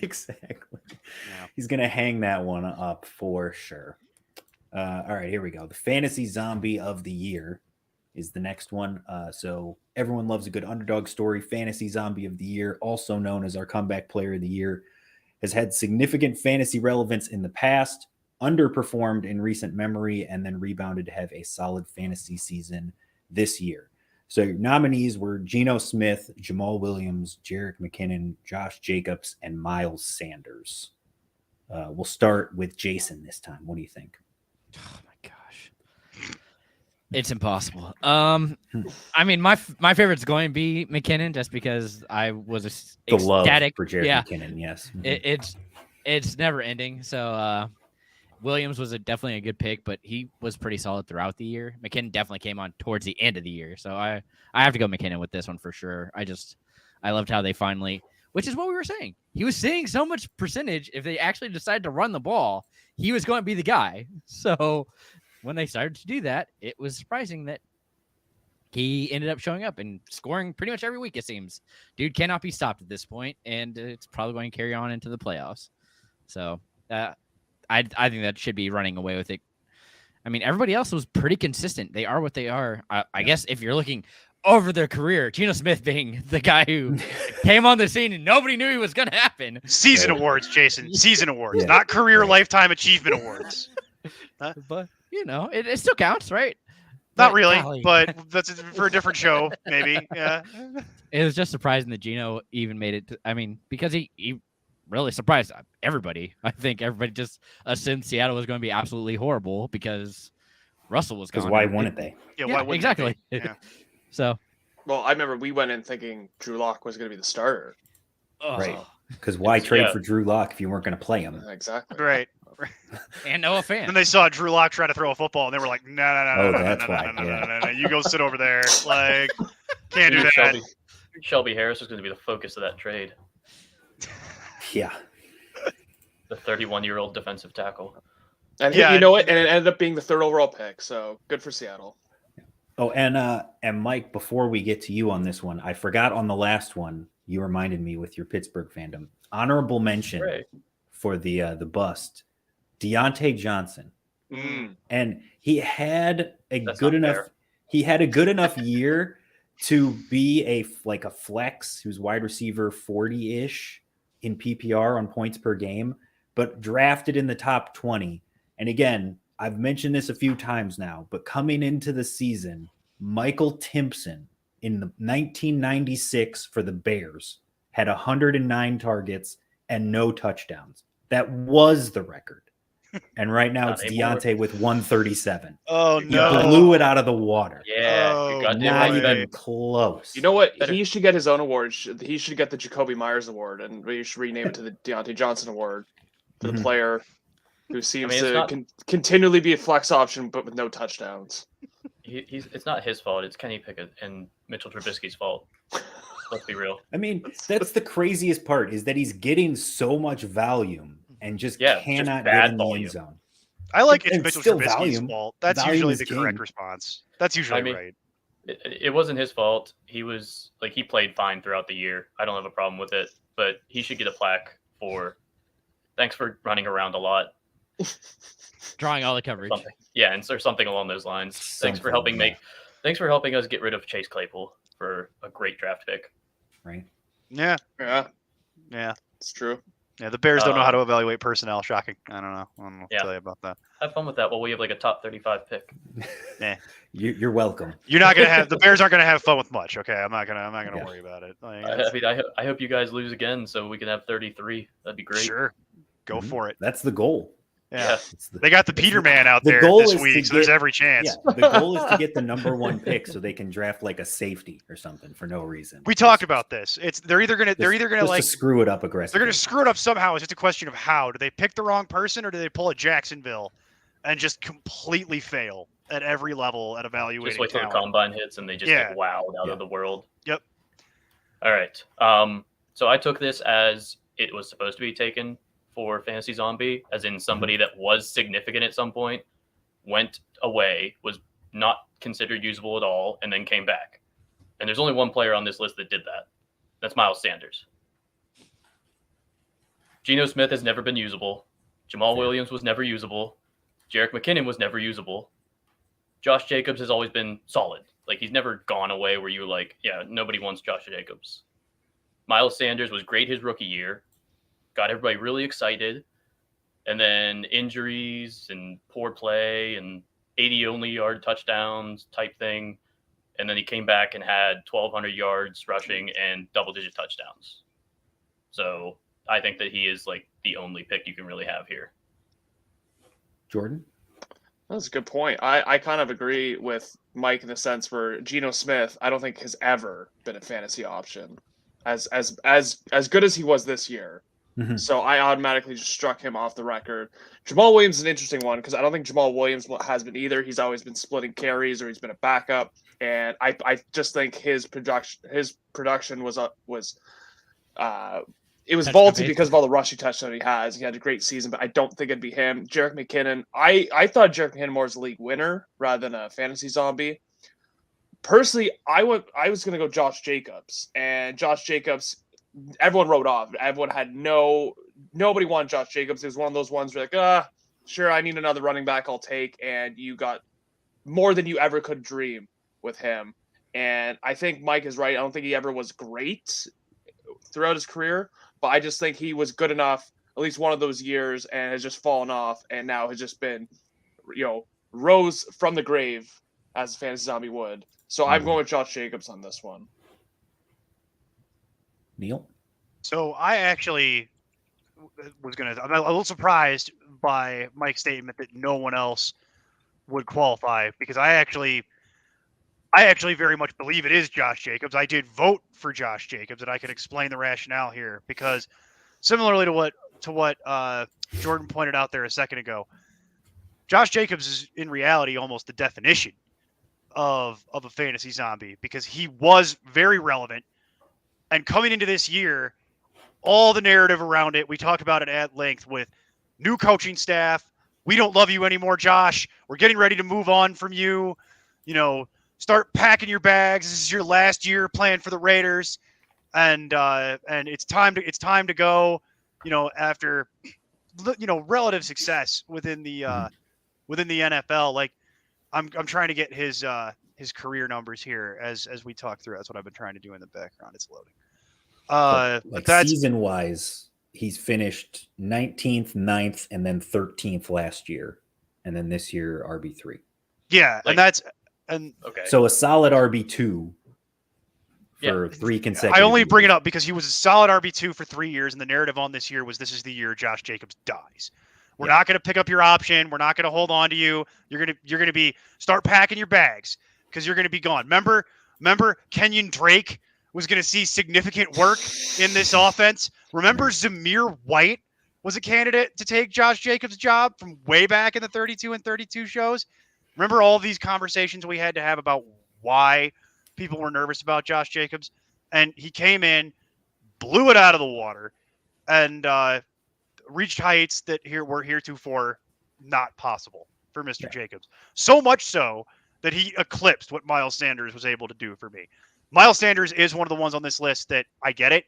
Exactly. He's going to hang that one up for sure. All right, here we go. The fantasy zombie of the year is the next one. So everyone loves a good underdog story. Fantasy zombie of the year, also known as our comeback player of the year, has had significant fantasy relevance in the past, underperformed in recent memory, and then rebounded to have a solid fantasy season this year. So your nominees were Geno Smith, Jamal Williams, Jerick McKinnon, Josh Jacobs, and Miles Sanders. We'll start with Jason this time. What do you think? oh my gosh, it's impossible. I mean, my favorite's going to be McKinnon just because I was The love ecstatic. for Jerick Yeah, McKinnon, yes. it's never ending. So Williams was definitely a good pick, but he was pretty solid throughout the year. McKinnon definitely came on towards the end of the year, so I have to go McKinnon with this one for sure. I loved how they finally, which is what we were saying. He was seeing so much percentage. If they actually decided to run the ball, he was going to be the guy. So when they started to do that, it was surprising that he ended up showing up and scoring pretty much every week, it seems. Dude cannot be stopped at this point, and it's probably going to carry on into the playoffs. So I think that should be running away with it. I mean, everybody else was pretty consistent. They are what they are. I guess if you're looking over their career, Geno Smith being the guy who came on the scene and nobody knew he was going to happen. Season awards, Jason. Season awards, Yeah. not career lifetime achievement awards. But, it still counts, right? Not But really, golly. but that's for a different show, maybe. Yeah. It was just surprising that Geno even made it. I mean, because he really surprised everybody. I think everybody just assumed Seattle was going to be absolutely horrible because Russell was Because gone. why wouldn't they? Yeah. Yeah, Why wouldn't exactly. they be? Yeah. So, Well, I remember we went in thinking Drew Lock was going to be the starter. Right. Because why It's- trade yeah. for Drew Lock if you weren't going to play him? Exactly. Right. and Noah Fant. Then they saw Drew Lock try to throw a football, and they were like, "No, no, no, Oh, no, no, that's no, why, no, no, yeah. no, no, no, you go sit over there." Like, can't do Dude, that. Shelby Harris was going to be the focus of that trade. Yeah. The 31-year-old defensive tackle. And Yeah, you know what? And it ended up being the third overall pick. So good for Seattle. Oh, and Mike, before we get to you on this one, I forgot on the last one, you reminded me with your Pittsburgh fandom. Honorable mention Right. for the bust, Deontay Johnson. Mm. And he had a That's good not enough fair. he had a good enough year to be a flex who's wide receiver 40-ish in PPR on points per game, but drafted in the top 20. And again, I've mentioned this a few times now, but coming into the season, Michael Timpson in the 1996 for the Bears had 109 targets and no touchdowns. That was the record. And right now Not it's anymore. Deontay with 137. Oh He no! blew it out of the water. Yeah. Oh, you got Not boy. even close. You know what? Better- He should get his own award. He should get the Jacoby Myers Award, and we should rename it to the Deontay Johnson Award for the Mhm. player who seems it's to not- continually be a flex option, but with no touchdowns. It's not his fault. It's Kenny Pickett and Mitchell Trubisky's fault. Let's be real. I mean, that's the craziest part is that he's getting so much volume and just Yeah, just cannot bad get in the volume. end zone. I like it's And Mitchell still Trubisky's volume. fault. That's Volume usually is the correct king. response. That's usually I mean, right. It wasn't his fault. He was like he played fine throughout the year. I don't have a problem with it, but he should get a plaque for thanks for running around a lot. Drawing all the coverage. Something. Yeah, or something along those lines. Thanks for Something, helping yeah. Thanks for helping us get rid of Chase Claypool for a great draft pick. Right. Yeah, Yeah, yeah, it's true. yeah. The Bears don't know how to evaluate personnel. Shocking. I don't know. I don't know what to Yeah. tell you about that. Have fun with that. Well, we have like a top 35 pick. You're welcome. You're not gonna have the Bears aren't gonna have fun with much. Okay, I'm not gonna Yeah. worry about it. Like, I hope you guys lose again so we can have 33. That'd be great. Sure, go Mhm. for it. That's the goal. Yeah, It's the, they got the Peterman out the there goal this is to week, so there's get- every chance. yeah, the goal is to get the number 1 pick so they can draft like a safety or something for no reason. We talked about this. They're either gonna Just like to screw it up they're aggressively. gonna screw it up somehow. It's just a question of how. Do they pick the wrong person or do they pull a Jacksonville and just completely fail at every level at evaluating Just wait till the talent? combine hits and they just Yeah. get wowed out Yeah. of the world. Yep. All right. So I took this as it was supposed to be taken for Fantasy Zombie, as in somebody that was significant at some point, went away, was not considered usable at all, and then came back. And there's only one player on this list that did that. That's Miles Sanders. Geno Smith has never been usable. Jamal Williams was never usable. Jerick McKinnon was never usable. Josh Jacobs has always been solid. Like, he's never gone away where you're like, yeah, nobody wants Josh Jacobs. Miles Sanders was great his rookie year. Got everybody really excited. And then injuries and poor play and 80 only yard touchdowns type thing. And then he came back and had 1,200 yards rushing and double-digit touchdowns. So I think that he is like the only pick you can really have here. Jordan? That's a good point. I kind of agree with Mike in the sense where Geno Smith, I don't think has ever been a fantasy option as good as he was this year. Mhm. So I automatically just struck him off the record. Jamal Williams is an interesting one because I don't think Jamal Williams has been either. He's always been splitting carries or he's been a backup, and I just think his production was it was Touchdown vaulted based. because of all the rushing touchdowns he has. He had a great season, but I don't think it'd be him. Jerick McKinnon, I thought Jerick McKinnon more as a league winner rather than a fantasy zombie. Personally, I was going to go Josh Jacobs, and Josh Jacobs, everyone wrote off. Everyone had nobody wanted Josh Jacobs. It was one of those ones where like, sure, I need another running back, I'll take, and you got more than you ever could dream with him. And I think Mike is right. I don't think he ever was great throughout his career, but I just think he was good enough at least one of those years and has just fallen off and now has just been, rose from the grave as a fantasy zombie would. So I'm going with Josh Jacobs on this one. Neil? So I actually I'm a little surprised by Mike's statement that no one else would qualify because I actually very much believe it is Josh Jacobs. I did vote for Josh Jacobs, and I can explain the rationale here because similarly to what Jordan pointed out there a second ago, Josh Jacobs is in reality almost the definition of a fantasy zombie because he was very relevant. And coming into this year, all the narrative around it, we talked about it at length with new coaching staff. We don't love you anymore, Josh. We're getting ready to move on from you. Start packing your bags. This is your last year playing for the Raiders, and it's time to go. After relative success within the NFL. Like I'm trying to get his career numbers here as we talk through. That's what I've been trying to do in the background. It's loading. Like that's season wise, he's finished 19th, 9th, and then 13th last year, and then this year RB3. yeah, and Okay. So a solid RB2 for Yeah. 3 consecutive. I only bring it years. up because he was a solid RB2 for 3 years, and the narrative on this year was this is the year Josh Jacobs dies. We're not going to pick up your option. We're not going to hold on to you. You're going to be start packing your bags because you're going to be gone. Remember Kenyon Drake was going to see significant work in this offense. Remember Zamir White was a candidate to take Josh Jacobs' job from way back in the 32 and 32 shows. Remember all these conversations we had to have about why people were nervous about Josh Jacobs, and he came in, blew it out of the water, and reached heights that were heretofore not possible for Mr. Yeah. Jacobs. So much so that he eclipsed what Miles Sanders was able to do for me. Miles Sanders is one of the ones on this list that I get it.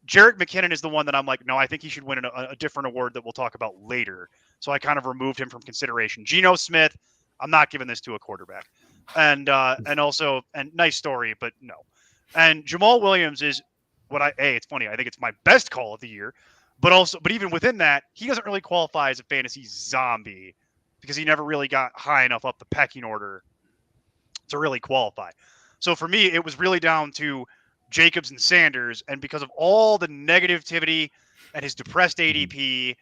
Jerick McKinnon is the one that I'm like, no, I think he should win a different award that we'll talk about later. So I kind of removed him from consideration. Geno Smith, I'm not giving this to a quarterback. And nice story, but no. And Jamal Williams is it's funny. I think it's my best call of the year, but even within that, he doesn't really qualify as a fantasy zombie because he never really got high enough up the pecking order to really qualify. So for me, it was really down to Jacobs and Sanders, and because of all the negativity and his depressed ADP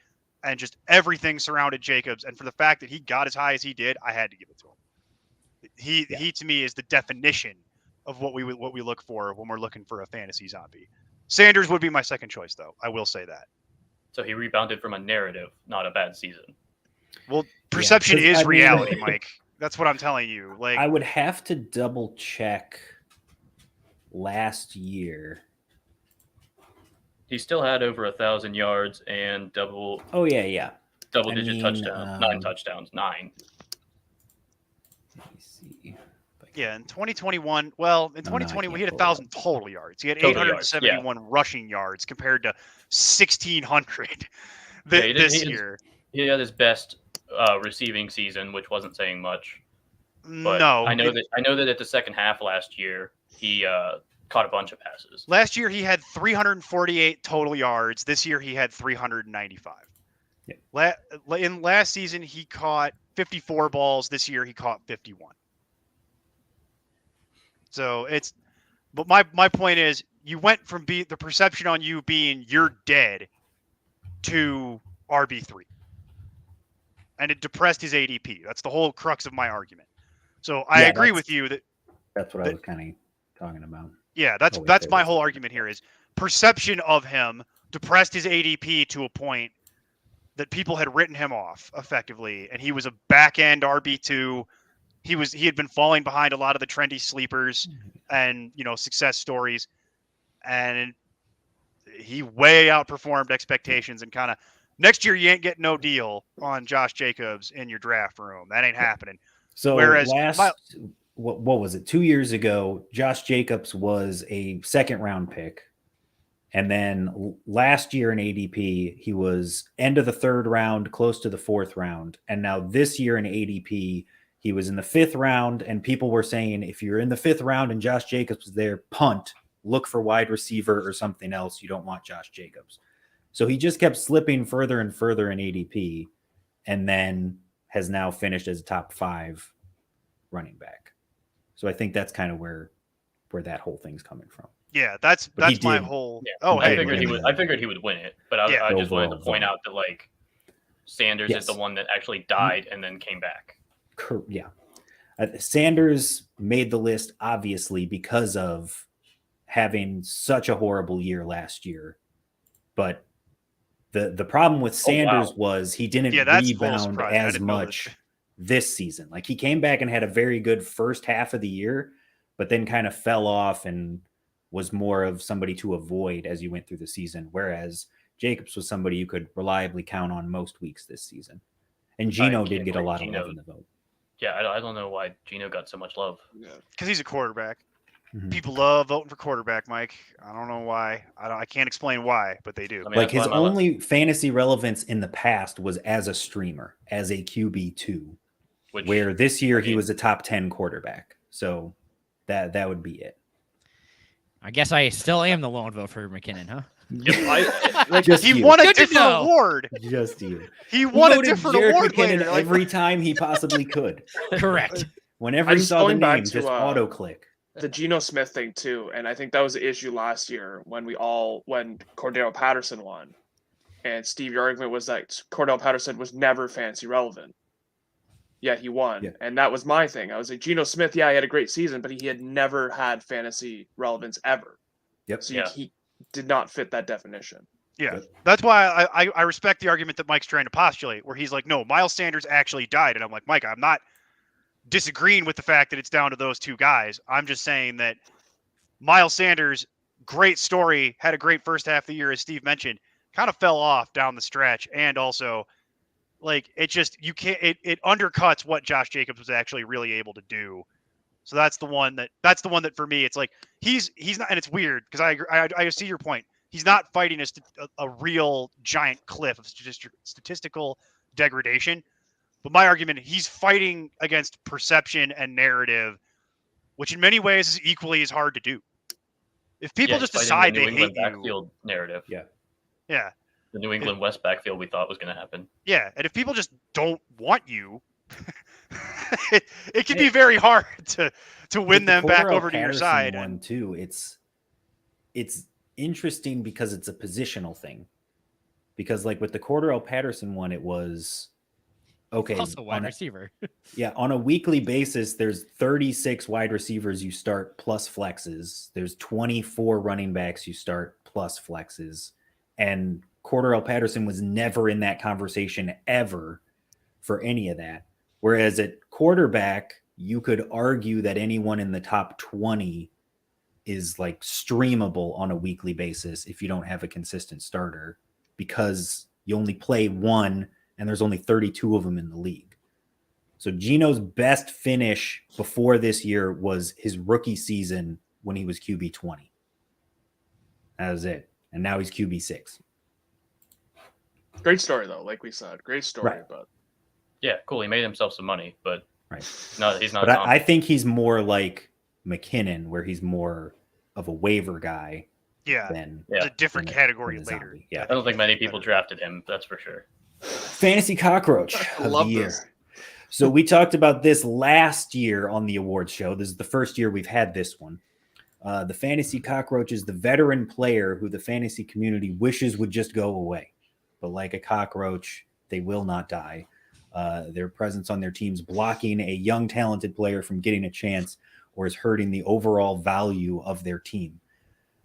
and just everything surrounded Jacobs, and for the fact that he got as high as he did, I had to give it to him. He to me is the definition of what we look for when we're looking for a fantasy zombie. Sanders would be my second choice, though. I will say that. So he rebounded from a narrative, not a bad season. Well, perception 'cause, is I mean- reality, Mike. That's what I'm telling you. Like, I would have to double check last year. He still had over 1,000 yards and double Oh yeah. digit mean, touchdowns, 9 touchdowns, 9. Let me see. yeah, in 2021, well, in No, I 2020, can't he had pull it up. 1,000 total yards. He had Total yards, 871 rushing yards compared to 1,600 Yeah, he did- this he did- year. He had his best receiving season, which wasn't saying much. But No, I know that at the second half last year, he caught a bunch of passes. last year he had 348 total yards. This year he had 395. Yeah. In last season he caught 54 balls. This year he caught 51. So but my point is, you went from the perception on you being you're dead to RB3, and it depressed his ADP. That's the whole crux of my argument. So I Yeah, agree that's- with you that. That's what I was kind of talking about. Yeah, that's Oh, wait, that's there my it is. whole argument here is perception of him depressed his ADP to a point that people had written him off effectively, and he was a back end RB2. He had been falling behind a lot of the trendy sleepers and success stories, and he way outperformed expectations. And kind of next year you ain't getting no deal on Josh Jacobs in your draft room. That ain't happening. So Whereas what was it? 2 years ago, Josh Jacobs was a second round pick. And then last year in ADP, he was end of the third round, close to the fourth round. And now this year in ADP, he was in the fifth round. And people were saying, if you're in the fifth round and Josh Jacobs was there, punt, look for wide receiver or something else. You don't want Josh Jacobs. So he just kept slipping further and further in ADP, and then has now finished as a top 5 running back. So I think that's kind of where that whole thing's coming from. Yeah, that's But he my did. whole. Yeah. Oh, I hey, figured he wait a would. minute. I figured he would win it, but Yeah. I just wanted to Overall point vote. out that Sanders Yes. is the one that actually died and then came back. Yeah. Sanders made the list obviously because of having such a horrible year last year. But the problem with Sanders was he didn't that's full rebound surprise. I as didn't know much this. this season. Like he came back and had a very good first half of the year, but then kind of fell off and was more of somebody to avoid as you went through the season. Whereas Jacobs was somebody you could reliably count on most weeks this season. And Geno did can't get a believe lot Geno- of love in the vote. Yeah, I don't know why Geno got so much love. because he's a quarterback. Mhm. People love voting for quarterback, Mike. I don't know why. I can't explain why, but they do. I mean, Like that's his why my la- only fantasy relevance in the past was as a streamer, as a QB2, which where this year he mean- was a top 10 quarterback. So that would be it. I guess I still am the lone vote for McKinnon, huh? Yep, Just He you. won a Good to different know. award. Just you. He won a voted different Jerick award McKinnon later. Like, every time he possibly could. Correct. Whenever I'm he just saw the going back name, to, just auto click. The Geno Smith thing too, and I think that was the issue last year when Cordero Patterson won, and Steve, your argument was that Cordell Patterson was never fantasy relevant, yet he won, Yeah. and that was my thing. I was like, Geno Smith, yeah, he had a great season, but he had never had fantasy relevance ever. Yep. So Yeah. he did not fit that definition. yeah, Yep. that's why I respect the argument that Mike's trying to postulate, where he's like, no, Miles Sanders actually died, and I'm like, Mike, I'm not disagreeing with the fact that it's down to those two guys. I'm just saying that Miles Sanders, great story, had a great first half of the year, as Steve mentioned, kind of fell off down the stretch, and also Like it just you can't. It undercuts what Josh Jacobs was actually really able to do. So that's the one that for me it's like he's not, and it's weird because I see your point. He's not fighting a real giant cliff of statistical degradation. But my argument, he's fighting against perception and narrative, which in many ways is equally as hard to do. If people just decide they hate you, backfield narrative. Yeah. The New England West backfield we thought was going to happen. Yeah, and if people just don't want you, it can be very hard to win them back over to your side. One too. It's interesting because it's a positional thing. Because like with the Cordero Patterson one, it was okay. Also wide receiver. Yeah, on a weekly basis, there's 36 wide receivers you start plus flexes. There's 24 running backs you start plus flexes. And Cordero Patterson was never in that conversation ever for any of that. Whereas at quarterback, you could argue that anyone in the top 20 is like streamable on a weekly basis if you don't have a consistent starter because you only play one and there's only 32 of them in the league. So Geno's best finish before this year was his rookie season when he was QB 20. That was it. And now he's QB 6. Great story though, like we said. Great story, Right. but Yeah, cool. He made himself some money, but Right. he's not. But I think he's more like McKinnon, where he's more of a waiver guy Yeah, than it's a different than category than the later. zombie. Yeah. I don't think many people drafted him. That's for sure. Fantasy cockroach of Love the year. this. So we talked about this last year on the awards show. This is the first year we've had this one. The fantasy cockroach is the veteran player who the fantasy community wishes would just go away. But like a cockroach, they will not die. Their presence on their teams blocking a young, talented player from getting a chance or is hurting the overall value of their team.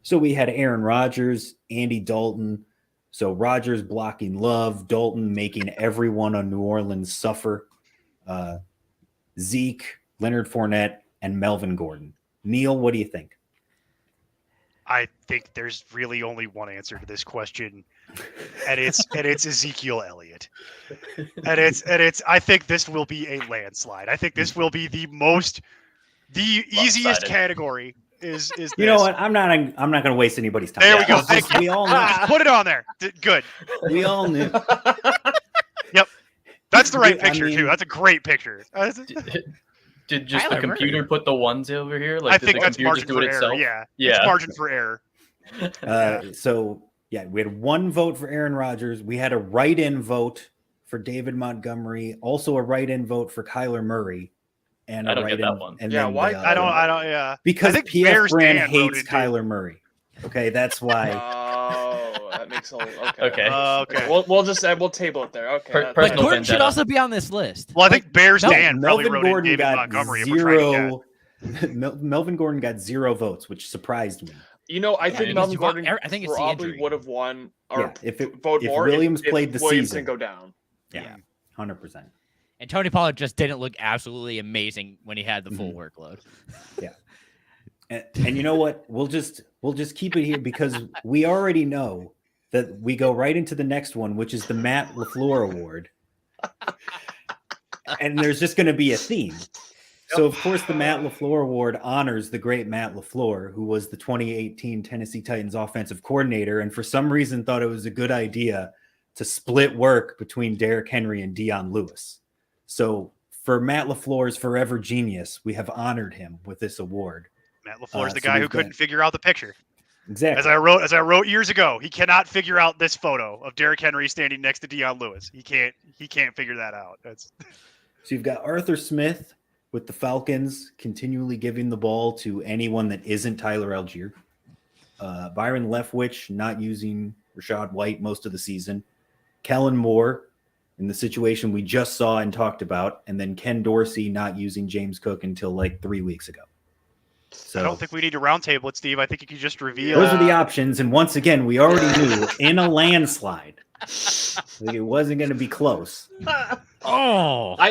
So we had Aaron Rodgers, Andy Dalton. So Rodgers blocking Love, Dalton making everyone on New Orleans suffer. Zeke, Leonard Fournette, and Melvin Gordon. Neil, what do you think? I think there's really only one answer to this question, and it's Ezekiel Elliott. And it's I think this will be a landslide. I think this will be the easiest Lopsided. category is this. You know what? I'm not going to waste anybody's time. There we go. It's just- we all knew. Just put it on there. Good. We all knew. That's the right I picture mean- too. That's a great picture. Did just Tyler the computer Murray. put the ones over here? Like, I did think the that's computer margin just do for it error. itself? Yeah. Yeah. It's margin for error. So we had one vote for Aaron Rodgers. We had a write-in vote for David Montgomery. Also a write-in vote for Kyler Murray. And I a don't get write-in. that one. And Yeah, then why- the, I don't. Yeah. Because I think PF Bears Brand Dan hates voted, Kyler Murray. Okay, that's why. Oh, that makes a okay. Okay. Okay. We'll just we'll table it there. Okay. Per- that's- But personal Gordon should vendetta. also be on this list. Well, I think Bears No, Dan probably Melvin wrote in Gordon David got Montgomery. If we're trying to guess. zero. Melvin Gordon got 0 votes, which surprised me. You know, I Yeah, think because Melvin you want- Gordon I think it's the probably injury. would have won or Yeah, if vote more Williams if played the Williams season. didn't go down. Yeah, 100%. And Tony Pollard just didn't look absolutely amazing when he had the full Mhm. workload. And you know what? We'll just keep it here because we already know that we go right into the next one, which is the Matt LaFleur Award. And there's just going to be a theme. So, of course, the Matt LaFleur Award honors the great Matt LaFleur, who was the 2018 Tennessee Titans offensive coordinator, and for some reason thought it was a good idea to split work between Derrick Henry and Deion Lewis. So, for Matt LaFleur's forever genius, we have honored him with this award. Matt LaFleur's the so guy who we've got- couldn't figure out the picture. Exactly. As I wrote years ago, he cannot figure out this photo of Derrick Henry standing next to Deion Lewis. He can't figure that out. That's So you've got Arthur Smith with the Falcons continually giving the ball to anyone that isn't Tyler Algier. Byron Leftwich not using Rashad White most of the season. Kellen Moore in the situation we just saw and talked about. And then Ken Dorsey not using James Cook until like 3 weeks ago. So I don't think we need to roundtable it, Steve. I think you could just reveal. those are the options. And once again, we already knew in a landslide like it wasn't going to be close. Oh, I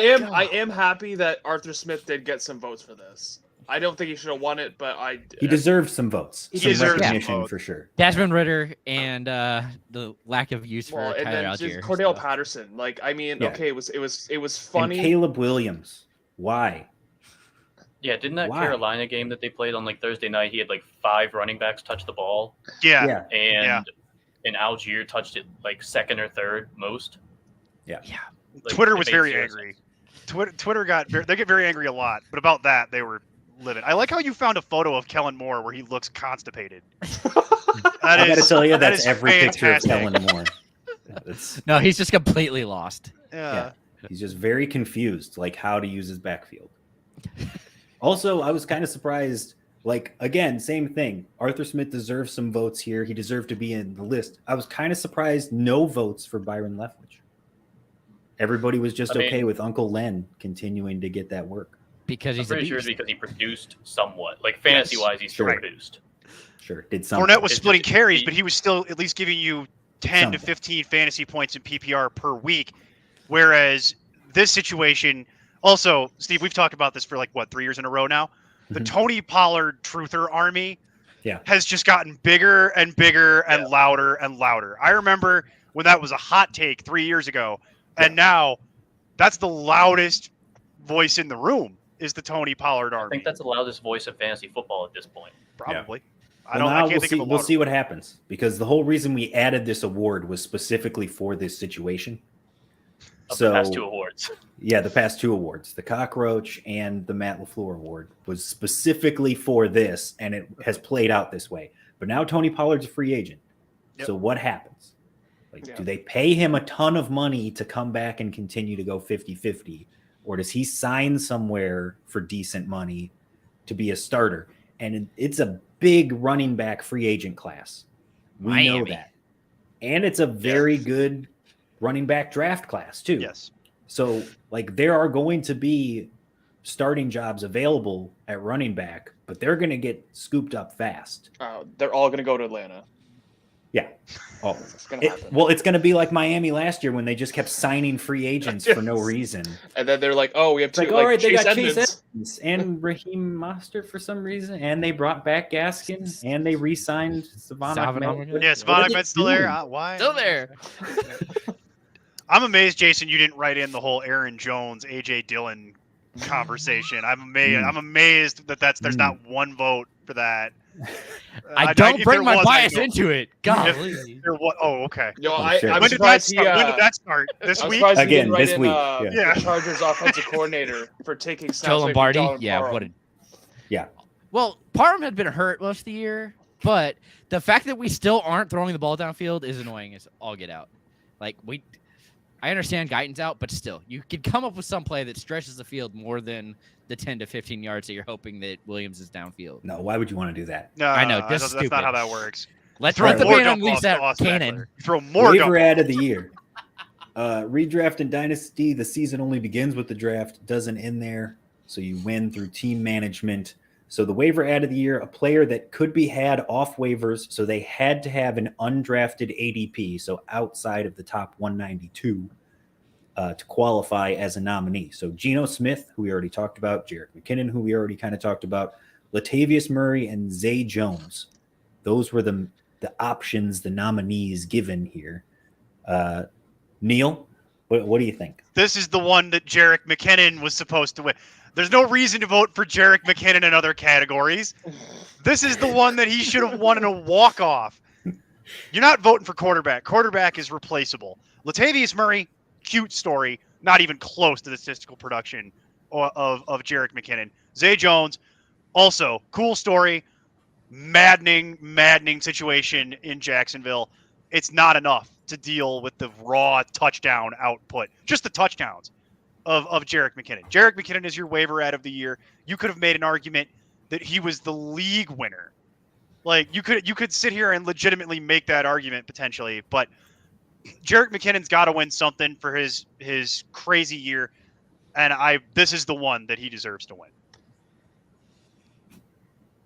am happy that Arthur Smith did get some votes for this. I don't think he should have won it, but He deserved some votes. He Some deserves some recognition votes. for sure. Desmond Ritter and the lack of use for well, and Tyler then Algier. just Cordell so. Patterson. Like, I mean, Yeah. okay, it was And funny. Caleb Williams. Why? Yeah, didn't that Why? Carolina game that they played on like Thursday night? He had like 5 running backs touch the ball, Yeah. and Algier touched it like second or third most. Yeah. Like, Twitter it was made very zero angry. sense. Twitter they get very angry a lot, but about that they were livid. I like how you found a photo of Kellen Moore where he looks constipated. I got to tell you, that that's is every picture of fantastic. Kellen Moore. It's, No, he's just completely lost. Yeah. he's just very confused, like how to use his backfield. Also, I was kind of surprised. Like, again, same thing. Arthur Smith deserves some votes here. He deserved to be in the list. I was kind of surprised no votes for Byron Leftwich. Everybody was just I mean- okay with Uncle Len continuing to get that work. Because I'm he's a pretty sure it's beast. because he produced somewhat. Like fantasy wise, he still Sure. produced. Sure, did something. Fournette was It's splitting just- carries, but he was still at least giving you 10 to Something. 15 fantasy points in PPR per week. Whereas this situation, also, Steve, we've talked about this for like, 3 years in a row now? The Mhm. Tony Pollard truther army Yeah. has just gotten bigger and bigger and Yeah. louder and louder. I remember when that was a hot take 3 years ago, and now that's the loudest voice in the room is the Tony Pollard I army. think that's the loudest voice of fantasy football at this point. Probably. I Well, don't. now I can't we'll think see. of a We'll louder see one. what happens because the whole reason we added this award was specifically for this situation. Of So the past 2 awards. yeah, the past 2 awards, the Cockroach and the Matt LaFleur Award, was specifically for this, and it has played out this way. But now Tony Pollard's a free agent. Yep. So what happens? Like, Yeah. do they pay him a ton of money to come back and continue to go 50-50? Or does he sign somewhere for decent money to be a starter? And it's a big running back free agent class. We know Miami. that. And it's a very good running back draft class, too. Yes. So, like, there are going to be starting jobs available at running back, but they're going to get scooped up fast. They're all going to go to Atlanta. Yeah. Oh, It's going to happen. well, it's going to be like Miami last year when they just kept signing free agents for no reason. And then they're like, oh, we have It's two, like, all right, they Chase got Edmonds. Chase Edmonds and Raheem Mostert for some reason, and they brought back Gaskin, and they re-signed Savon Savon Ahmed. Ahmed. Yeah, What Savon are they Ahmed's still there. doing? Why? Still there. I'm amazed, Jason, you didn't write in the whole Aaron Jones, AJ Dillon conversation. I'm amazed. Mm. I'm amazed that there's Mm. not one vote for that. I don't if bring there my was, I'd bias go- into it. Golly. There wa- oh, okay. Yo, Oh, shit. I'm When did that surprised he. start? When did that start? This I'm week? surprised he Again, didn't write this in, week, yeah. the Chargers offensive coordinator for taking snaps Joe away from Lombardi. John Yeah. Parham. What a. Yeah. Well, Parham had been hurt most of the year, but the fact that we still aren't throwing the ball downfield is annoying as all get out. Like I understand Guyton's out, but still, you could come up with some play that stretches the field more than the 10 to 15 yards that you're hoping that Williams is downfield. No, why would you want to do that? No, I know, that's, just that's not how stupid. that works. Let's Throw let the more man dump unleash offs to that Austin cannon. Eckler. Throw more Waiver dump ad of the year. Redraft and Dynasty, the season only begins with the draft, doesn't end there. So you win through team management. So the waiver ad of the year, a player that could be had off waivers. So they had to have an undrafted ADP, so outside of the top 192, to qualify as a nominee. So Geno Smith, who we already talked about, Jerick McKinnon, who we already kind of talked about, Latavius Murray, and Zay Jones. Those were the options, the nominees given here. Neil, what do you think? This is the one that Jerick McKinnon was supposed to win. There's no reason to vote for Jerick McKinnon in other categories. This is the one that he should have won in a walk-off. You're not voting for quarterback. Quarterback is replaceable. Latavius Murray, cute story, not even close to the statistical production of Jerick McKinnon. Zay Jones, also cool story, maddening situation in Jacksonville. It's not enough to deal with the raw touchdown output, just the touchdowns of Jerick McKinnon. Jerick McKinnon is your waiver ad of the year. You could have made an argument that he was the league winner. Like you could sit here and legitimately make that argument potentially, but Jerick McKinnon's got to win something for his crazy year, and this is the one that he deserves to win.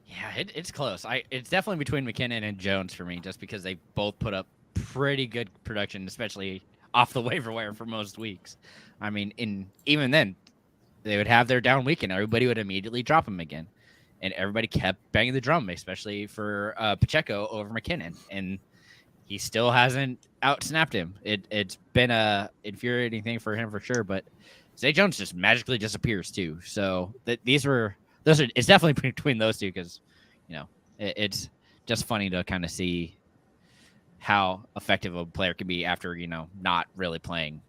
Yeah, it's close. It's definitely between McKinnon and Jones for me, just because they both put up pretty good production, especially off the waiver wire for most weeks. I mean, even then, they would have their down week and everybody would immediately drop him again. and everybody kept banging the drum, especially for Pacheco over McKinnon, and he still hasn't outsnapped him. It's been a infuriating thing for him for sure, but Zay Jones just magically disappears too. So it's definitely between those two because, it's just funny to kind of see how effective a player can be after, not really playing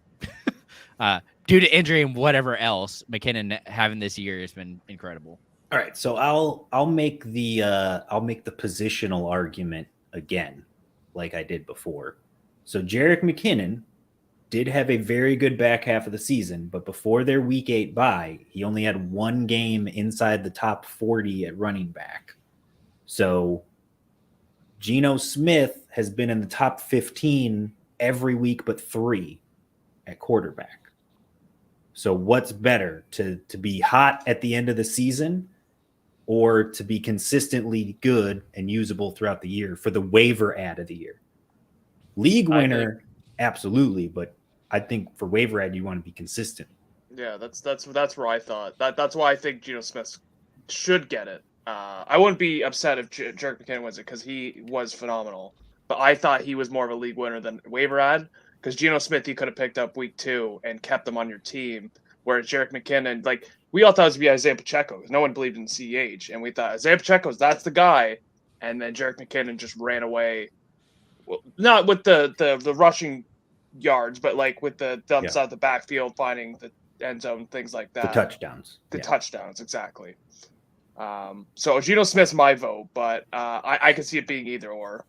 due to injury and whatever else. McKinnon having this year has been incredible. All right, so I'll make the positional argument again, like I did before. So Jerick McKinnon did have a very good back half of the season, but before their Week 8 bye, he only had one game inside the top 40 at running back. So Geno Smith has been in the top 15 every week but 3 at quarterback. So what's better, to be hot at the end of the season or to be consistently good and usable throughout the year for the waiver ad of the year? League winner, absolutely, but I think for waiver ad you want to be consistent. Yeah, that's where I thought that's why I think Geno Smith should get it. I wouldn't be upset if Jerick McKinnon wins it because he was phenomenal. But I thought he was more of a league winner than waiver ad because Geno Smith you could have picked up week 2 and kept him on your team, whereas Jerick McKinnon, like we all thought it was going to be Isaiah Pacheco because no one believed in CEH, and we thought Isaiah Pacheco's that's the guy, and then Jerick McKinnon just ran away. Well, not with the rushing yards, but like with the dumps out of the backfield, finding the end zone, things like that. The touchdowns. Touchdowns, exactly. So Geno Smith's my vote, but I can see it being either or.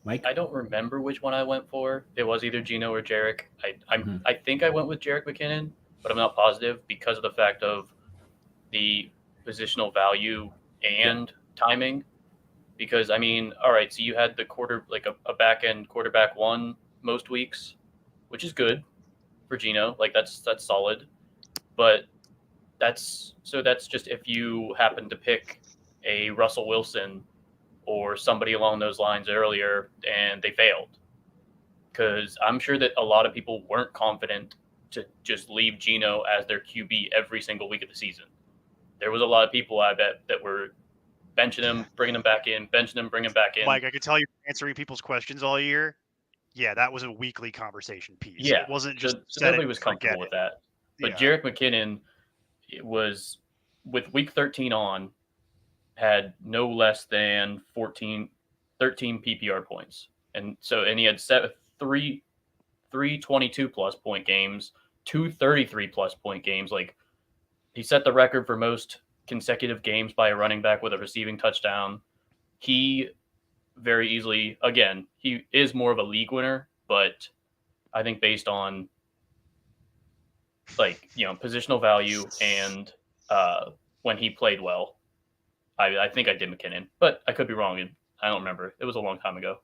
Mike? I don't remember which one I went for. It was either Geno or Jerick. I think I went with Jerick McKinnon, but I'm not positive because of the fact of the positional value and timing. Because all right, so you had the a back end quarterback 1 most weeks, which is good for Geno. Like that's solid, but that's just if you happen to pick a Russell Wilson or somebody along those lines earlier and they failed. Because I'm sure that a lot of people weren't confident to just leave Geno as their QB every single week of the season. There was a lot of people, I bet, that were benching him, bringing him back in, benching him, bringing him back in. Mike, I could tell you answering people's questions all year. Yeah, that was a weekly conversation piece. Yeah, it wasn't just so nobody was comfortable with that. But Jerick McKinnon, it was with week 13 on, had no less than 13 PPR points, and he had three 22 plus point games, 2 33 plus point games. Like he set the record for most consecutive games by a running back with a receiving touchdown. He very easily, again, he is more of a league winner, but I think based on positional value and when he played well, I think I did McKinnon, but I could be wrong. I don't remember. It was a long time ago.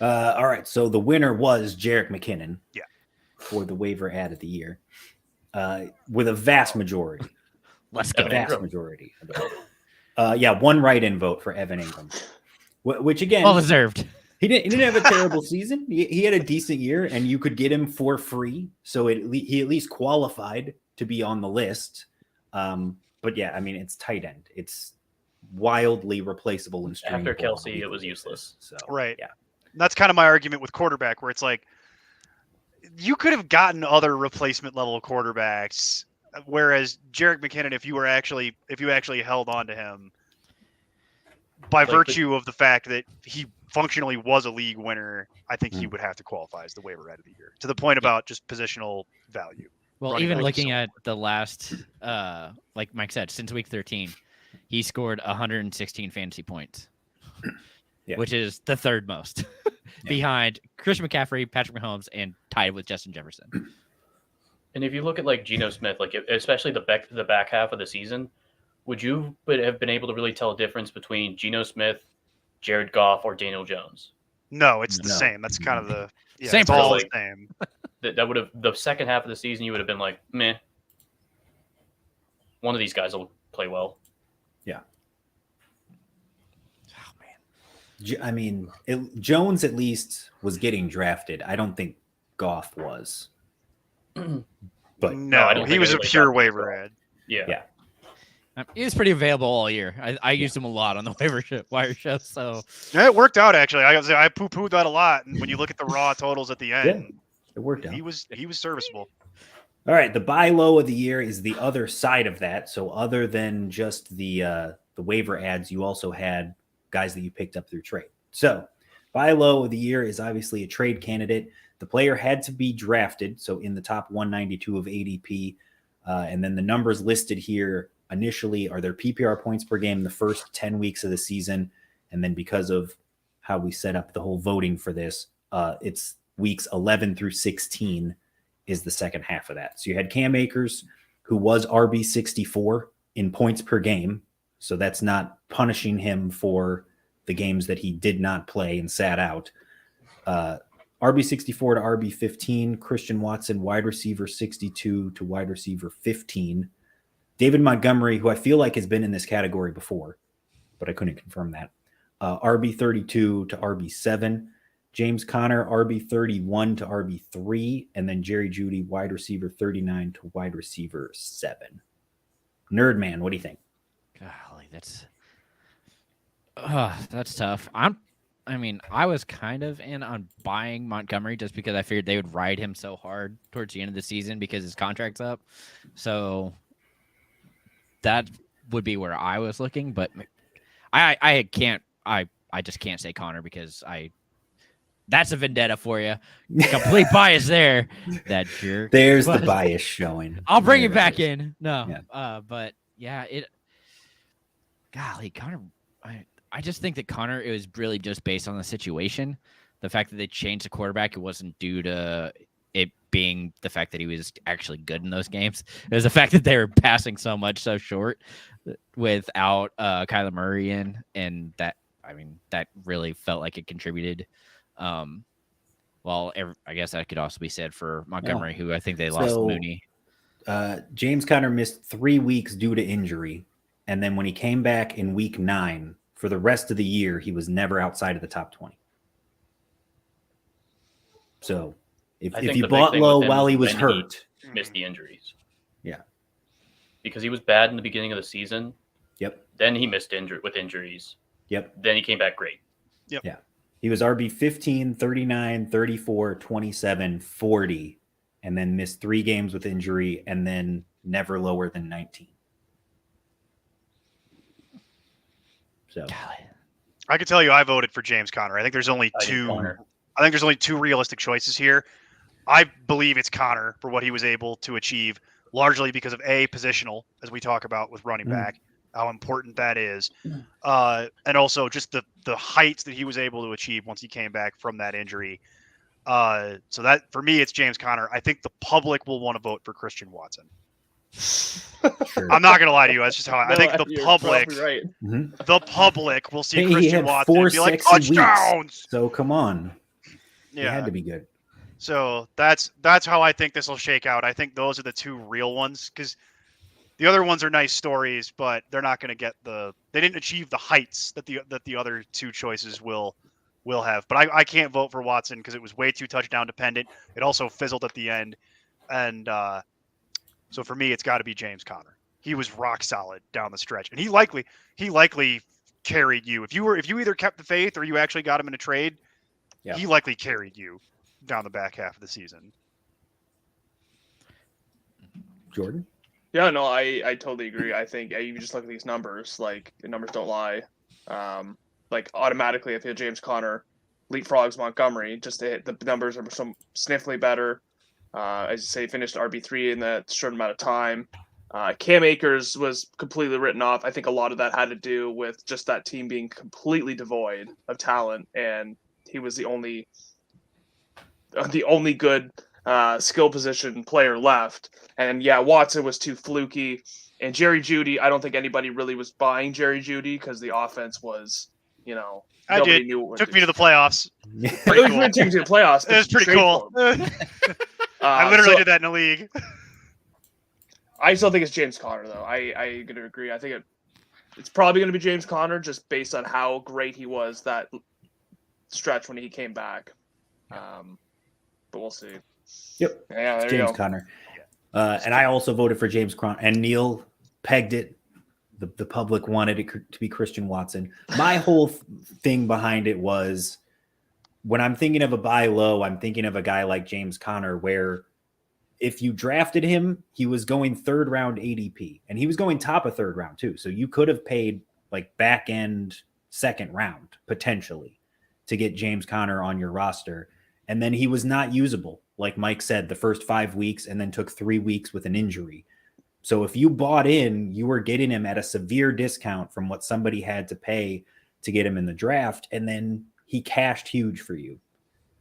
All right, so the winner was Jerick McKinnon. Yeah. For the waiver ad of the year, with a vast majority. Let's go. Vast majority. One write-in vote for Evan Ingram, which again, well deserved. He didn't have a terrible season. He had a decent year, and you could get him for free, so he at least qualified to be on the list. But yeah, it's tight end. It's wildly replaceable and after Kelsey, it was useless. So right, yeah, that's kind of my argument with quarterback, where it's like you could have gotten other replacement level quarterbacks. Whereas Jerick McKinnon, if you actually held on to him, by virtue of the fact that he functionally was a league winner, I think he would have to qualify as the waiver ad of the year. To the point about just positional value. Well, even looking at the last, like Mike said, since week 13, he scored 116 fantasy points, which is the third most behind Christian McCaffrey, Patrick Mahomes, and tied with Justin Jefferson. And if you look at Geno Smith, especially the back half of the season, would you have been able to really tell a difference between Geno Smith, Jared Goff, or Daniel Jones? No, it's the same. That's kind of the same. It's all the same. That would have the second half of the season. You would have been like, meh. One of these guys will play well. Yeah. Oh man. Jones at least was getting drafted. I don't think Goff was. But no, he was a pure waiver ad. Yeah. He was pretty available all year. I used him a lot on the wire show. So Yeah, it worked out actually. I poo-pooed that a lot, and when you look at the raw totals at the end, It worked out. he was serviceable. All right, the buy low of the year is the other side of that. So other than just the waiver ads, you also had guys that you picked up through trade. So buy low of the year is obviously a trade candidate. The player had to be drafted, so in the top 192 of ADP, and then the numbers listed here initially are their PPR points per game the first 10 weeks of the season, and then because of how we set up the whole voting for this, it's weeks 11 through 16 is the second half of that. So you had Cam Akers, who was RB64 in points per game. So that's not punishing him for the games that he did not play and sat out. RB64 to RB15, Christian Watson, wide receiver 62 to wide receiver 15. David Montgomery, who I feel like has been in this category before, but I couldn't confirm that. RB32 to RB7. James Conner, RB31 to RB3, and then Jerry Jeudy, wide receiver 39 to wide receiver 7. Nerd man, what do you think? golly, that's tough. I was kind of in on buying Montgomery just because I figured they would ride him so hard towards the end of the season because his contract's up. So that would be where I was looking, but I just can't say Connor because that's a vendetta for you. Complete bias there. That jerk. There's But the bias showing. I'll bring There it back is. in. No. Yeah. But yeah, golly, Connor, I just think that Connor, it was really just based on the situation. The fact that they changed the quarterback, it wasn't due to it being the fact that he was actually good in those games. It was the fact that they were passing so much so short without Kyler Murray in, and that really felt like it contributed. I guess that could also be said for Montgomery, who I think they lost Mooney. James Conner missed 3 weeks due to injury. And then when he came back in week 9, for the rest of the year, he was never outside of the top 20. So if you bought low while he was hurt, missed the injuries. Yeah. Because he was bad in the beginning of the season. Yep. Then he missed with injuries. Yep. Then he came back great. Yep. Yeah. He was RB 15, 39, 34, 27, 40, and then missed 3 games with injury and then never lower than 19. So I can tell you, I voted for James Conner. I think there's only two realistic choices here. I believe it's Conner for what he was able to achieve, largely because of positional, as we talk about with running back, how important that is, and also just the heights that he was able to achieve once he came back from that injury. So that for me, it's James Conner. I think the public will want to vote for Christian Watson. sure. I'm not gonna lie to you. That's just how I think the You're public, probably right. the public will see Hey, he Christian had Watson 4 and be like sexy touchdowns. weeks. So come on. It Yeah. had to be good. So that's how I think this will shake out. I think those are the two real ones because the other ones are nice stories, but they're not going to get they didn't achieve the heights that the other two choices will have. But I can't vote for Watson because it was way too touchdown dependent. It also fizzled at the end, and so for me, it's got to be James Conner. He was rock solid down the stretch, and he likely carried you. If you either kept the faith or you actually got him in a trade, he likely carried you down the back half of the season. Jordan? Yeah, no, I totally agree. I think you just look at these numbers, like the numbers don't lie. Like automatically, I feel James Conner leapfrogs Montgomery. Just the numbers are so sniffly better. As you say, finished RB3 in that short amount of time. Cam Akers was completely written off. I think a lot of that had to do with just that team being completely devoid of talent, and he was the only good skill position player left. And yeah, Watson was too fluky. And Jerry Jeudy, I don't think anybody really was buying Jerry Jeudy because the offense was, I nobody did. knew. Took me to the playoffs. It was took me to the playoffs. It was pretty Straight cool. for him. I literally So did that in the league. I still think it's James Conner, though. I going to agree. I think it's probably going to be James Conner just based on how great he was that stretch when he came back. But we'll see. Yep. Yeah, there you James go. Conner. And I also voted for James Conner. And Neil, pegged it. The public wanted it to be Christian Watson. My whole thing behind it was, when I'm thinking of a buy low, I'm thinking of a guy like James Conner, where if you drafted him, he was going 3rd round ADP, and he was going top of 3rd round too. So you could have paid like back end 2nd round potentially to get James Conner on your roster. And then he was not usable, like Mike said, the first 5 weeks, and then took 3 weeks with an injury. So if you bought in, you were getting him at a severe discount from what somebody had to pay to get him in the draft. And then he cashed huge for you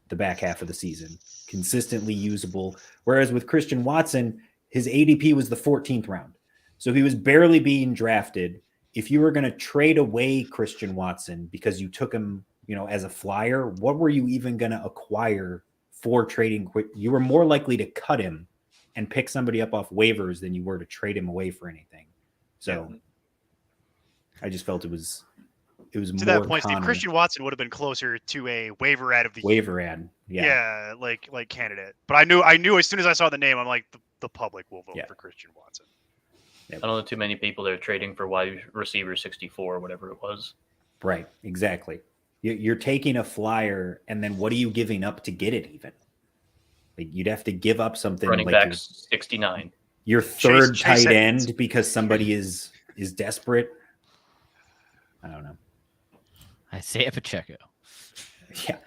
the back half of the season, consistently usable. Whereas with Christian Watson, his ADP was the 14th round. So he was barely being drafted. If you were going to trade away Christian Watson because you took him, as a flyer, what were you even going to acquire for trading quick? You were more likely to cut him and pick somebody up off waivers than you were to trade him away for anything. So I just felt it was to more that point, Steve, common. Christian Watson would have been closer to a waiver ad of the year. Waiver ad. Yeah. like candidate. But I knew as soon as I saw the name, I'm like, the public will vote for Christian Watson. I don't know too many people that are trading for wide receiver 64 or whatever it was. Right. Exactly. You're taking a flyer, and then what are you giving up to get it even? Like, you'd have to give up something Running like back 69. your third Chase tight Edmonds. end because somebody is desperate. I don't know. Isaiah Pacheco. Yeah.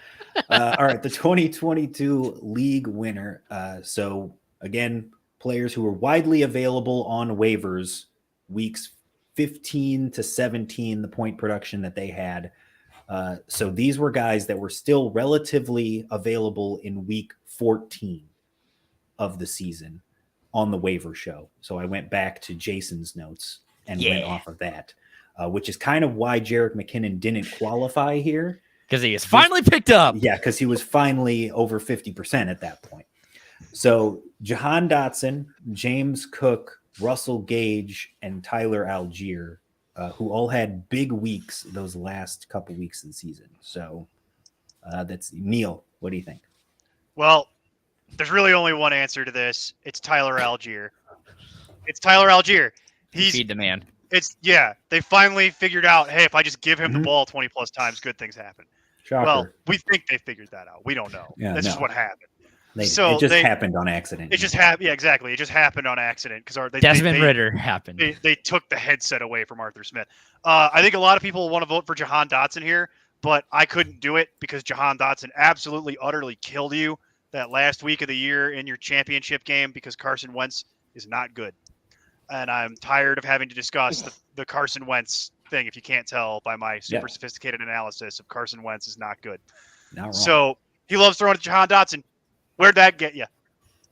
All right. The 2022 league winner. So again, players who were widely available on waivers weeks 15 to 17, the point production that they had. So these were guys that were still relatively available in week 14 of the season on the waiver show. So I went back to Jason's notes and went off of that, which is kind of why Jerick McKinnon didn't qualify here. Because he is finally picked up. Yeah, because he was finally over 50% at that point. So Jahan Dotson, James Cook, Russell Gage, and Tyler Algier, who all had big weeks those last couple weeks of the season. So that's Neil. What do you think? Well, there's really only one answer to this. It's Tyler Algier. It's Tyler Algier. Feed the man. They finally figured out, hey, if I just give him the ball 20 plus times, good things happen. Shocker. Well, we think they figured that out. We don't know. Yeah, This is what happened. it just happened on accident. It just happened. Yeah, exactly. It just happened on accident because Desmond Ridder happened. They took the headset away from Arthur Smith. I think a lot of people want to vote for Jahan Dotson here, but I couldn't do it because Jahan Dotson absolutely, utterly killed you that last week of the year in your championship game because Carson Wentz is not good. And I'm tired of having to discuss the Carson Wentz thing, if you can't tell by my super sophisticated analysis of Carson Wentz is not good. Not wrong. So he loves throwing at Jahan Dotson. Where'd that get you?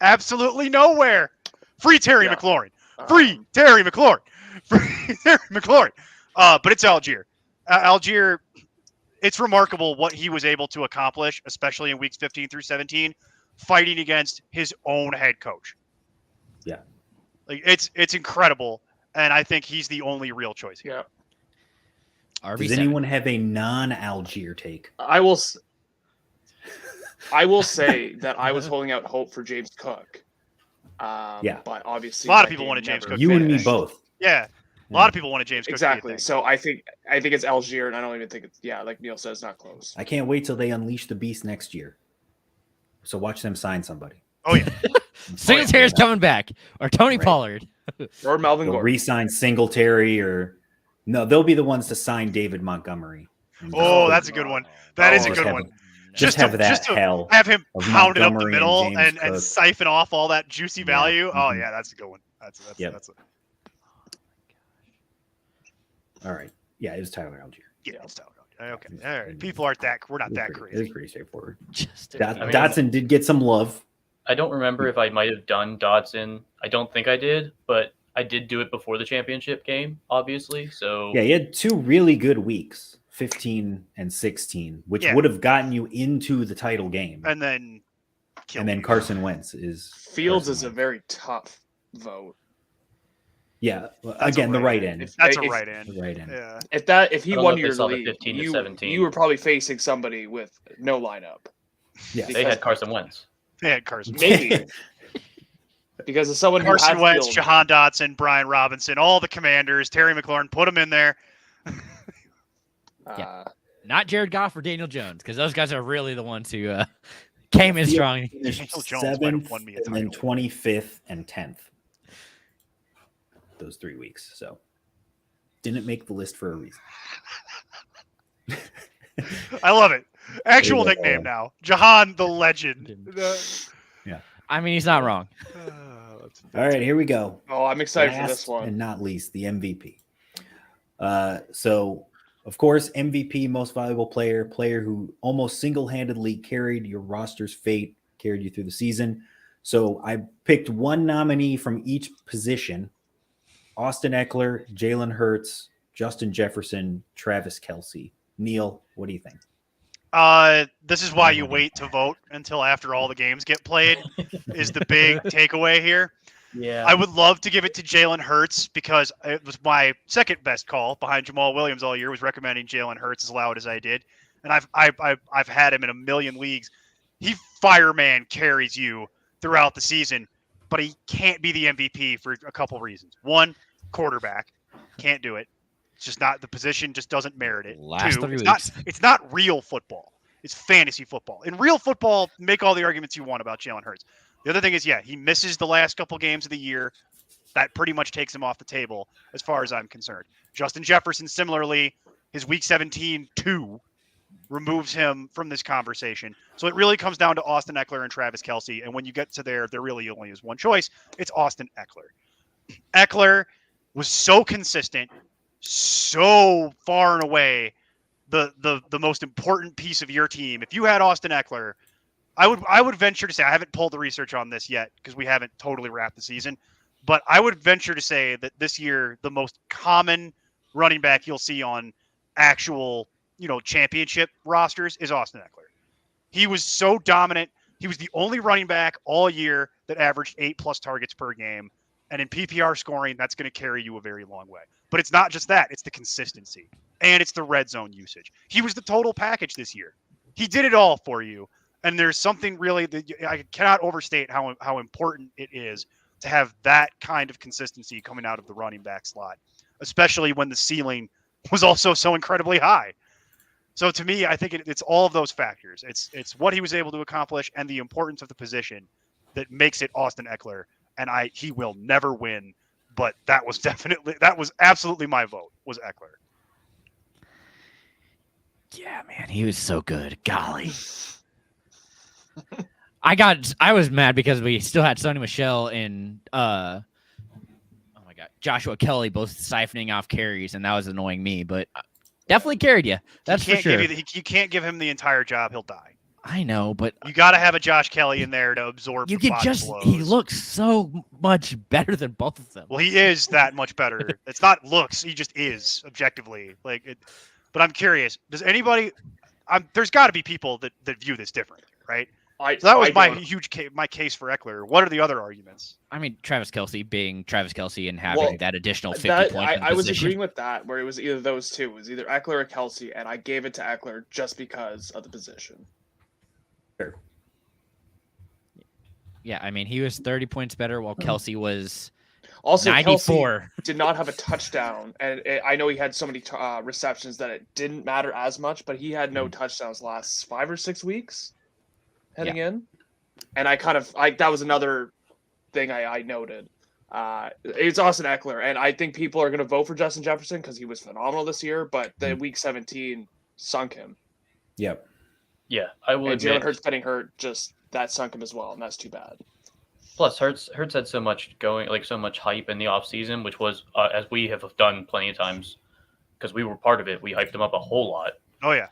Absolutely nowhere. Free Terry McLaurin. Free Terry McLaurin. Free Terry McLaurin. But it's Algier. Algier, it's remarkable what he was able to accomplish, especially in weeks 15 through 17, fighting against his own head coach. Yeah. Like it's incredible, and I think he's the only real choice here. Yeah. Does anyone have a non-Algier take? I will say that I was holding out hope for James Cook. But obviously a lot of people wanted James Cook. You and me both. Yeah. A lot of people wanted James Cook. Exactly. So I think it's Algier, and I don't even think it's like Neil says, not close. I can't wait till they unleash the beast next year. So watch them sign somebody. Oh yeah. Singletary's coming back, or Tony Pollard, or Melvin They'll Gordon. re-sign Singletary, or no, they'll be the ones to sign David Montgomery. Oh, that's a good one. That is a good one. Just have him pounded up the Montgomery middle and and siphon off all that juicy value. Yeah. Oh yeah, that's a good one. That's all right. Yeah, it was Tyler Algier. Yeah, it's Tyler Algier. Okay. All right. People aren't that. We're not that It was crazy. pretty straightforward. just Dotson did get some love. I don't remember if I might have done Dodson. I don't think I did, but I did do it before the championship game, obviously. So Yeah, he had 2 really good weeks, 15 and 16, which would have gotten you into the title game. And then Carson Wentz is Fields is a very tough vote. Yeah, again, the right end. That's a right end. The right end. Yeah. If he I don't know won if they your saw the league, 15 to 17. you were probably facing somebody with no lineup. Yeah, they had Carson Wentz. They had Carson. Maybe. Because as someone who Carson has Wentz, field, Jahan Dotson, Brian Robinson, all the Commanders, Terry McLaurin, put them in there. Not Jared Goff or Daniel Jones, because those guys are really the ones who came in strong. Daniel Jones might have 7th won me a and then title. 25th and 10th. Those 3 weeks. So didn't make the list for a reason. I love it. Actual There you go. nickname now. Jahan the Legend. I mean, he's not wrong. All right, here we go. oh, I'm excited for Last this one. and not least, the MVP. So, of course, MVP, most valuable player, player who almost single-handedly carried your roster's fate, carried you through the season. So I picked one nominee from each position: Austin Eckler, Jalen Hurts, Justin Jefferson, Travis Kelce. Neil, what do you think? This is why you wait to vote until after all the games get played, is the big takeaway here. Yeah. I would love to give it to Jalen Hurts because it was my second best call behind Jamal Williams all year, was recommending Jalen Hurts as loud as I did. And I've had him in a million leagues. He fireman carries you throughout the season, but he can't be the MVP for a couple reasons. One, quarterback. Can't do it. It's just not, the position just doesn't merit it. Last Two, 3 it's not real football. It's fantasy football. In real football, make all the arguments you want about Jalen Hurts. The other thing is, yeah, he misses the last couple games of the year. That pretty much takes him off the table as far as I'm concerned. Justin Jefferson, similarly, his Week 17-2 removes him from this conversation. So it really comes down to Austin Eckler and Travis Kelce. And when you get to there really only is one choice. It's Austin Eckler. Eckler was so consistent, so far and away the most important piece of your team. If you had Austin Eckler, I would venture to say, I haven't pulled the research on this yet because we haven't totally wrapped the season, but I would venture to say that this year the most common running back you'll see on actual, championship rosters is Austin Eckler. He was so dominant. He was the only running back all year that averaged 8+ targets per game. And in PPR scoring, that's going to carry you a very long way. But it's not just that. It's the consistency. And it's the red zone usage. He was the total package this year. He did it all for you. And there's something really that I cannot overstate how important it is to have that kind of consistency coming out of the running back slot, especially when the ceiling was also so incredibly high. So to me, I think it's all of those factors. It's what he was able to accomplish and the importance of the position that makes it Austin Eckler. And he will never win, but that was absolutely my vote, was Eckler. Yeah, man, he was so good. Golly. I was mad because we still had Sonny Michel and oh my god, Joshua Kelly both siphoning off carries, and that was annoying me, but definitely carried you. That's for sure. You can't give him the entire job, he'll die. I know, but You got to have a Josh Kelly in there to absorb you the could body blows. he looks so much better than both of them. Well, he is that much better. It's not looks, he just is objectively. But I'm curious, does anybody there's got to be people that view this differently, right? So that was my case for Eckler. What are the other arguments? I mean, Travis Kelce being Travis Kelce and having that additional 50 points. I was agreeing with that, where it was either those two. It was either Eckler or Kelce, and I gave it to Eckler just because of the position. Sure. Yeah, I mean, he was 30 points better while Kelce was also 94. Kelce did not have a touchdown, and I know he had so many receptions that it didn't matter as much, but he had no touchdowns last 5 or 6 weeks heading in. And that was another thing I noted. It's Austin Eckler, and I think people are going to vote for Justin Jefferson because he was phenomenal this year, but the Week 17 sunk him. Yep. Yeah, I will And admit. Jalen Hurts getting hurt, that sunk him as well, and that's too bad. Plus, Hurts had so much so much hype in the offseason, which was, as we have done plenty of times, because we were part of it, we hyped him up a whole lot. Oh, yeah.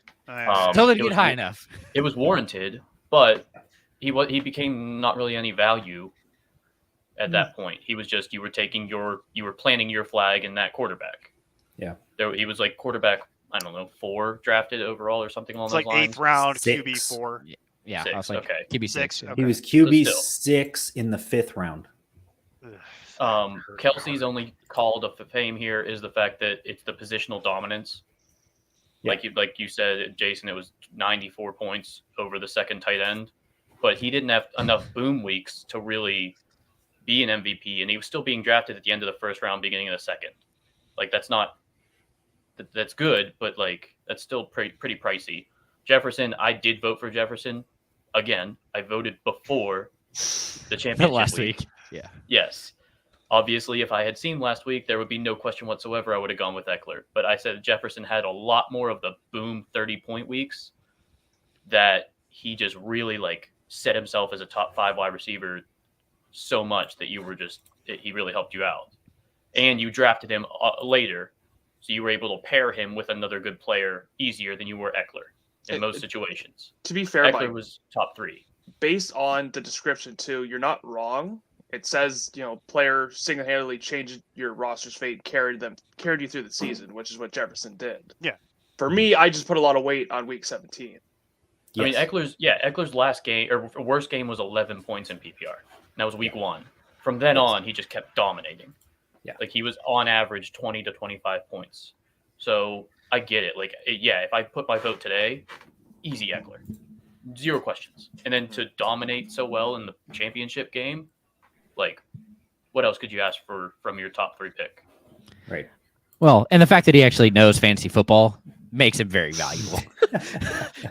Still didn't get high enough. It was warranted, but he became not really any value at that point. He was just, you were planting your flag in that quarterback. Yeah. He was like quarterback, I don't know, 4 drafted overall or something along It's those like lines. 8th round, 6. QB4. Yeah, 6, I was like, okay. QB 6. 6. Okay. He was QB still. 6 in the 5th round. Kelsey's only call to fame here is the fact that it's the positional dominance. Yeah. Like you said, Jason, it was 94 points over the second tight end, but he didn't have enough boom weeks to really be an MVP, and he was still being drafted at the end of the first round, beginning of the second. Like that's good, but like that's still pretty pricey. Jefferson, I did vote for Jefferson. Again, I voted before the championship last week. week. Yeah. Yes. Obviously, if I had seen last week, there would be no question whatsoever. I would have gone with Eckler. But I said Jefferson had a lot more of the boom 30-point weeks that he just really like set himself as a top 5 wide receiver so much that he really helped you out. And you drafted him later, so you were able to pair him with another good player easier than you were Eckler in most situations. To be fair, Eckler Mike, was top 3. based on the description too, you're not wrong. It says, player single-handedly changed your roster's fate, carried you through the season, which is what Jefferson did. Yeah. For me, I just put a lot of weight on week 17. I mean, Eckler's last game or worst game was 11 points in PPR. And that was week 1. From then on, he just kept dominating. Yeah. Like he was on average 20 to 25 points. So I get it. Like, if I put my vote today, easy Eckler. 0 questions. And then to dominate so well in the championship game, like, what else could you ask from your top 3 pick? Right. Well, and the fact that he actually knows fantasy football makes him very valuable.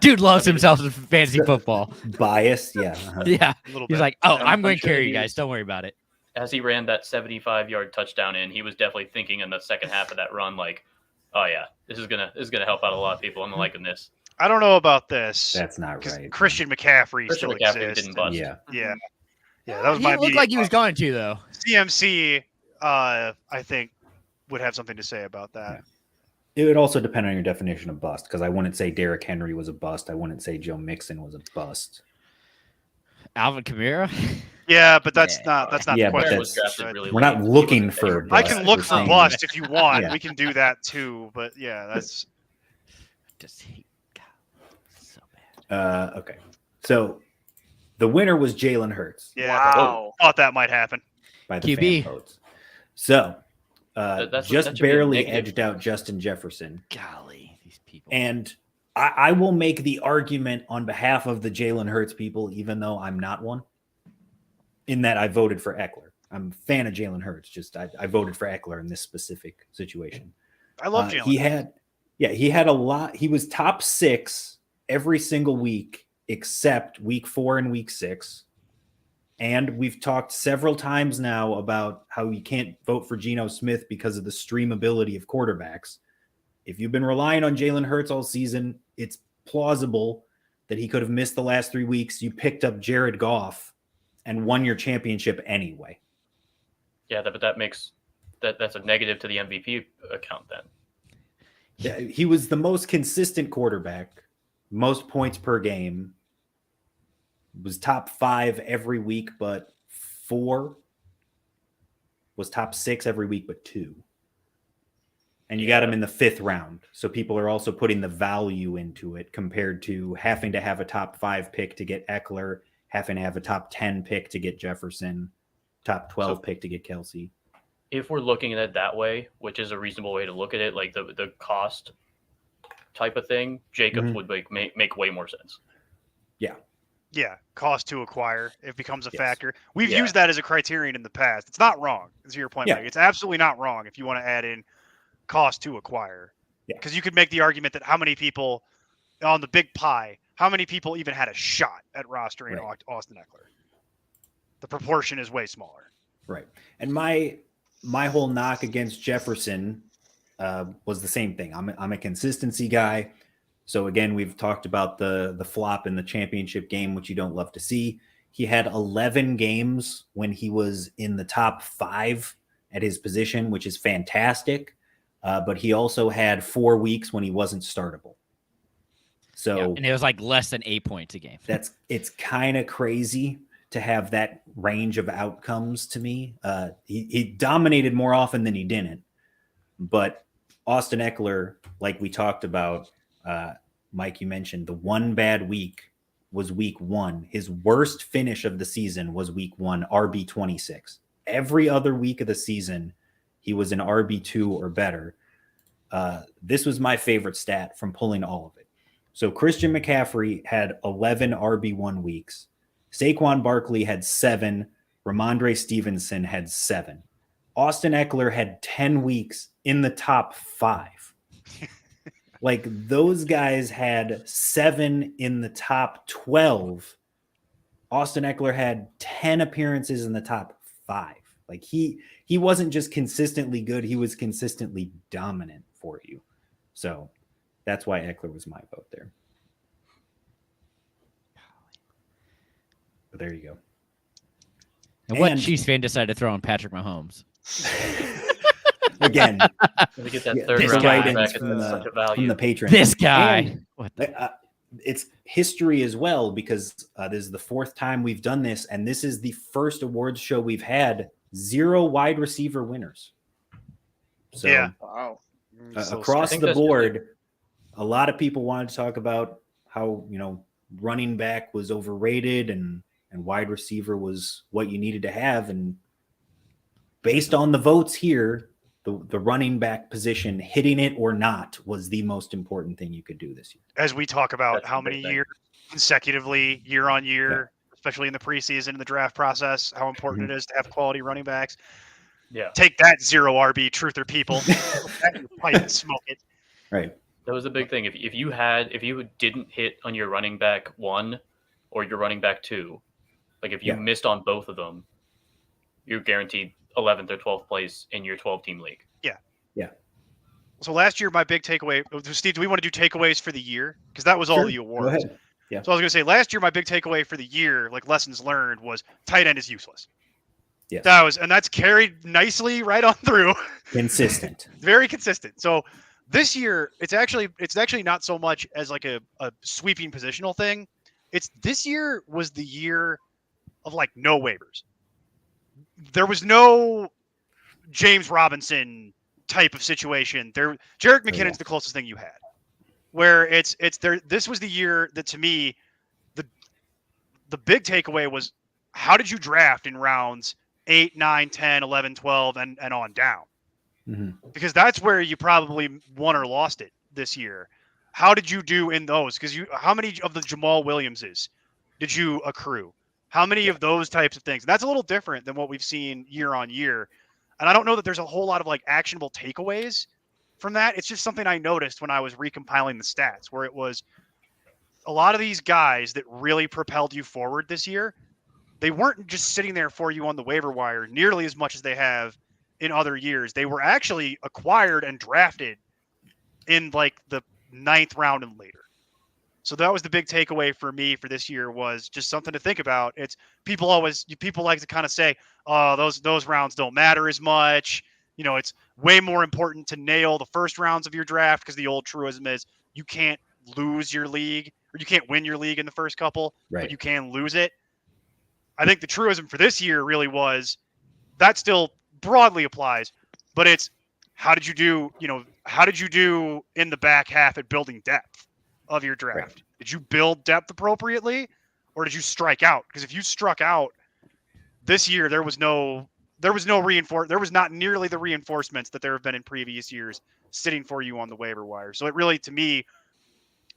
Dude loves himself in fantasy football. Biased, yeah. Yeah. A little He's bit. like, oh, I'm I'm going to sure carry you he's- guys. Don't worry about it. As he ran that 75-yard touchdown in, he was definitely thinking in the second half of that run, like, oh yeah, this is gonna help out a lot of people. I'm liking this. I don't know about this. That's not 'Cause right. Christian McCaffrey Christian still McCaffrey exists. didn't bust. Yeah. Yeah. Yeah, that was my He looked immediate like he was thought. going to, though. CMC, I think, would have something to say about that. It would also depend on your definition of bust, because I wouldn't say Derrick Henry was a bust. I wouldn't say Joe Mixon was a bust. Alvin Kamara. Yeah, but that's Yeah. not Yeah, the but question. was drafted Right? really We're late. not He looking wasn't for anywhere bust. I near can that. look We're for saying- bust if you want. Yeah. We can do that too. But yeah, that's Just hate God, so bad. Okay. So the winner was Jalen Hurts yeah. Wow. Thought that might happen. by the QB. fan votes. So That just should be a barely negative. edged out Justin Jefferson. Golly, these people. And I will make the argument on behalf of the Jalen Hurts people, even though I'm not one, in that I voted for Eckler. I'm a fan of Jalen Hurts. Just I voted for Eckler in this specific situation. I love Jalen. He had a lot. He was top 6 every single week except week 4 and week 6. And we've talked several times now about how you can't vote for Geno Smith because of the streamability of quarterbacks. If you've been relying on Jalen Hurts all season, it's plausible that he could have missed the last 3 weeks. You picked up Jared Goff and won your championship anyway. Yeah, but that makes that's a negative to the MVP account then. Yeah, he was the most consistent quarterback, most points per game, was top 5 every week, but 4 was top 6 every week, but 2. And you got him in the 5th round. So people are also putting the value into it compared to having to have a top 5 pick to get Eckler, having to have a top 10 pick to get Jefferson, top 12 pick to get Kelsey. If we're looking at it that way, which is a reasonable way to look at it, like the cost type of thing, Jacobs Mhm. would make way more sense. Yeah, cost to acquire. It becomes a Yes. factor. We've Yeah. used that as a criterion in the past. It's not wrong. To your point, Yeah. Mike. It's absolutely not wrong if you want to add in cost to acquire. Yeah. Because you could make the argument that how many people on the big pie, how many people even had a shot at rostering Right. Austin Eckler? The proportion is way smaller. Right. And my whole knock against Jefferson was the same thing. I'm a consistency guy. So again, we've talked about the flop in the championship game, which you don't love to see. He had 11 games when he was in the top 5 at his position, which is fantastic. But he also had 4 weeks when he wasn't startable. So Yeah, and it was like less than 8 points a game. it's kind of crazy to have that range of outcomes to me. He dominated more often than he didn't, but Austin Eckler, like we talked about, Mike, you mentioned the one bad week was week 1. His worst finish of the season was week 1, RB26. Every other week of the season, he was an RB2 or better. This was my favorite stat from pulling all of it. So Christian McCaffrey had 11 RB1 weeks. Saquon Barkley had 7. Ramondre Stevenson had 7. Austin Eckler had 10 weeks in the top 5. Like those guys had 7 in the top 12. Austin Eckler had 10 appearances in the top 5. Like he wasn't just consistently good, he was consistently dominant for you. So that's why Eckler was my vote there. But there you go. And what And- Chiefs fan decided to throw in Patrick Mahomes? Again, To get that yeah, third this round guy quarterback from is the- such a from value. the Patriots. This guy. And- What the- it's history as well because this is the 4th time we've done this, and this is the first awards show we've had 0 wide receiver winners. So Yeah. Wow. So across think the that's just board, a lot of people wanted to talk about how running back was overrated and wide receiver was what you needed to have, and based on the votes here, the running back position, hitting it or not, was the most important thing you could do this year. as we talk about That's how the big many thing. years consecutively, year on year, especially in the preseason and the draft process, how important it is to have quality running backs. Yeah, Take that, 0 RB truther people. That in your pipe and smoke it. Right. that was the big thing. If you didn't hit on your running back 1 or your running back 2, like if you Yeah. missed on both of them, you're guaranteed 11th or 12th place in your 12-team league. So last year, my big takeaway, Steve, do we want to do takeaways for the year? Because that was all Sure. the Go awards. ahead. So I was going to say last year, my big takeaway for the year, like lessons learned, was tight end is useless. Yes. That's carried nicely right on through. Consistent. Very consistent. So this year, it's actually not so much as like a sweeping positional thing. It's this year was the year of like no waivers. There was no James Robinson type of situation. Jarek McKinnon's the closest thing you had. Where it's there. This was the year that, to me, the big takeaway was, how did you draft in rounds 8, 9, 10, 11, 12, and on down? Mhm. Because that's where you probably won or lost it this year. How did you do in those? Because how many of the Jamal Williamses did you accrue? How many of those types of things? That's a little different than what we've seen year on year. And I don't know that there's a whole lot of like actionable takeaways from that. It's just something I noticed when I was recompiling the stats, where it was a lot of these guys that really propelled you forward this year. They weren't just sitting there for you on the waiver wire nearly as much as they have in other years. They were actually acquired and drafted in like the 9th round and later. So that was the big takeaway for me for this year, was just something to think about. It's people like to kind of say, oh, those rounds don't matter as much. It's way more important to nail the first rounds of your draft, because the old truism is you can't lose your league, or you can't win your league in the first couple, Right. but you can lose it. I think the truism for this year really was, that still broadly applies, but it's how did you do in the back half at building depth of your draft? Right. Did you build depth appropriately, or did you strike out? Because if you struck out this year, there was not nearly the reinforcements that there have been in previous years sitting for you on the waiver wire. So it really, to me,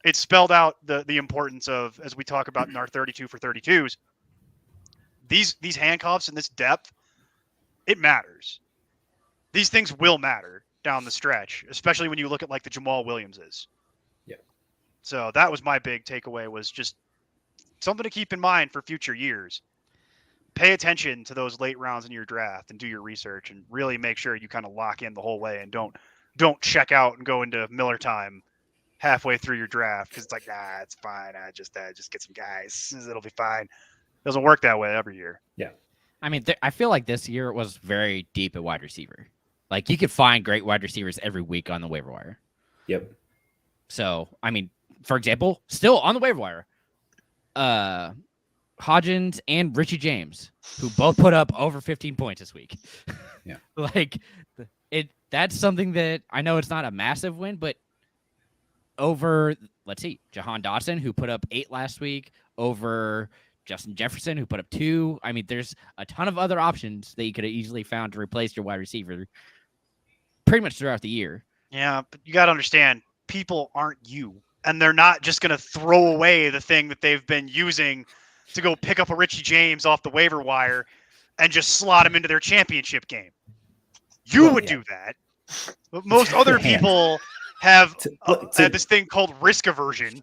it spelled out the importance of, as we talk about in our 32 for 32s, these handcuffs and this depth, it matters. These things will matter down the stretch, especially when you look at like the Jamal Williamses. Yeah. So that was my big takeaway, was just something to keep in mind for future years. Pay attention to those late rounds in your draft and do your research, and really make sure you kind of lock in the whole way, and don't check out and go into Miller time halfway through your draft because it's like, nah, it's fine. I just get some guys. It'll be fine. Doesn't work that way every year. I mean, I feel like this year was very deep at wide receiver. Like, you could find great wide receivers every week on the waiver wire. Yep. So, I mean, for example, still on the waiver wire, Hodgins and Richie James, who both put up over 15 points this week. Yeah. Like, that's something that I know it's not a massive win, but over, let's see, Jahan Dotson, who put up 8 last week, over Justin Jefferson, who put up 2. I mean, there's a ton of other options that you could have easily found to replace your wide receiver pretty much throughout the year. Yeah, but you got to understand, people aren't you, and they're not just going to throw away the thing that they've been using to go pick up a Richie James off the waiver wire. and just slot him into their championship game. You Well, would yeah. do that. But most other Yeah. people have To this thing called risk aversion,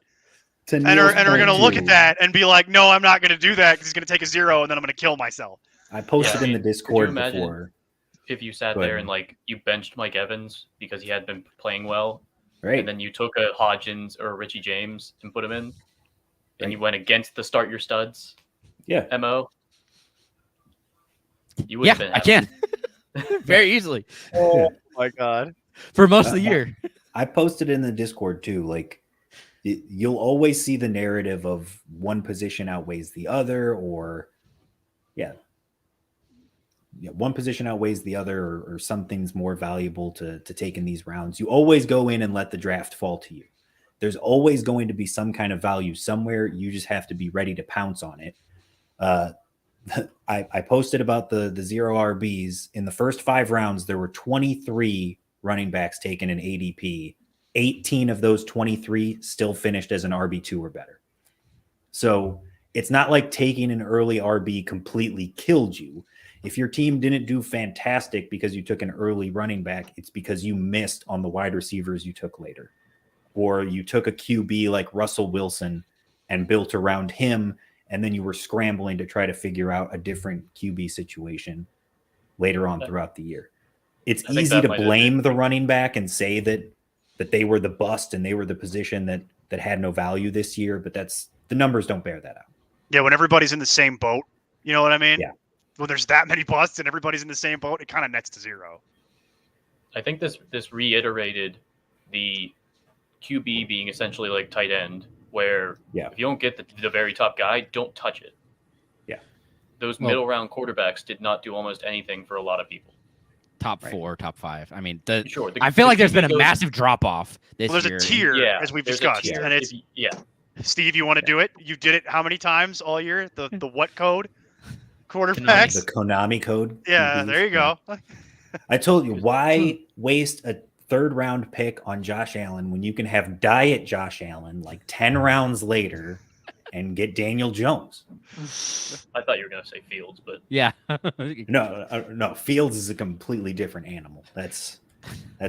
and Neil's are going to point look at too, that and be like, no, I'm not going to do that because he's going to take a 0 and then I'm going to kill myself. I posted Yeah, in the could you Discord imagine before, if you sat Go there ahead. and like you benched Mike Evans because he had been playing well, right? and then you took a Hodgins or a Richie James and put him in, and Right. you went against the start your studs Yeah. MO, you would Yeah, have been I happy. can very easily Oh my god! for most of the year. I posted in the Discord too. Like, you'll always see the narrative of one position outweighs the other, or one position outweighs the other, or something's more valuable to take in these rounds. You always go in and let the draft fall to you. There's always going to be some kind of value somewhere. You just have to be ready to pounce on it. I posted about the 0 RBs. In the first 5 rounds, there were 23 running backs taken in ADP. 18 of those 23 still finished as an RB2 or better. So it's not like taking an early RB completely killed you. If your team didn't do fantastic because you took an early running back, it's because you missed on the wide receivers you took later. Or you took a QB like Russell Wilson and built around him, and then you were scrambling to try to figure out a different QB situation later on throughout the year. It's I think easy that to might have blame the running back and say that they were the bust and they were the position that had no value this year, but the numbers don't bear that out. Yeah, when everybody's in the same boat, you know what I mean? Yeah. When there's that many busts and everybody's in the same boat, it kind of nets to 0. I think this reiterated the QB being essentially like tight end, where Yeah. if you don't get the very top guy, don't touch it. Yeah. Those Well- middle round quarterbacks did not do almost anything for a lot of people. Top Right. 4, top 5. I mean, Sure, I feel like there's been a QB goes- massive drop off this Well, there's year. a tier, Yeah, as we've there's a discussed, tier. and it's Steve. You want to do it? You did it how many times all year? The what code? Quarterbacks. The Konami code. Yeah, QBs. there you go. I told you, why waste a 3rd round pick on Josh Allen when you can have diet Josh Allen like 10 rounds later and get Daniel Jones? I thought you were going to say Fields, but Yeah. No, Fields is a completely different animal. That's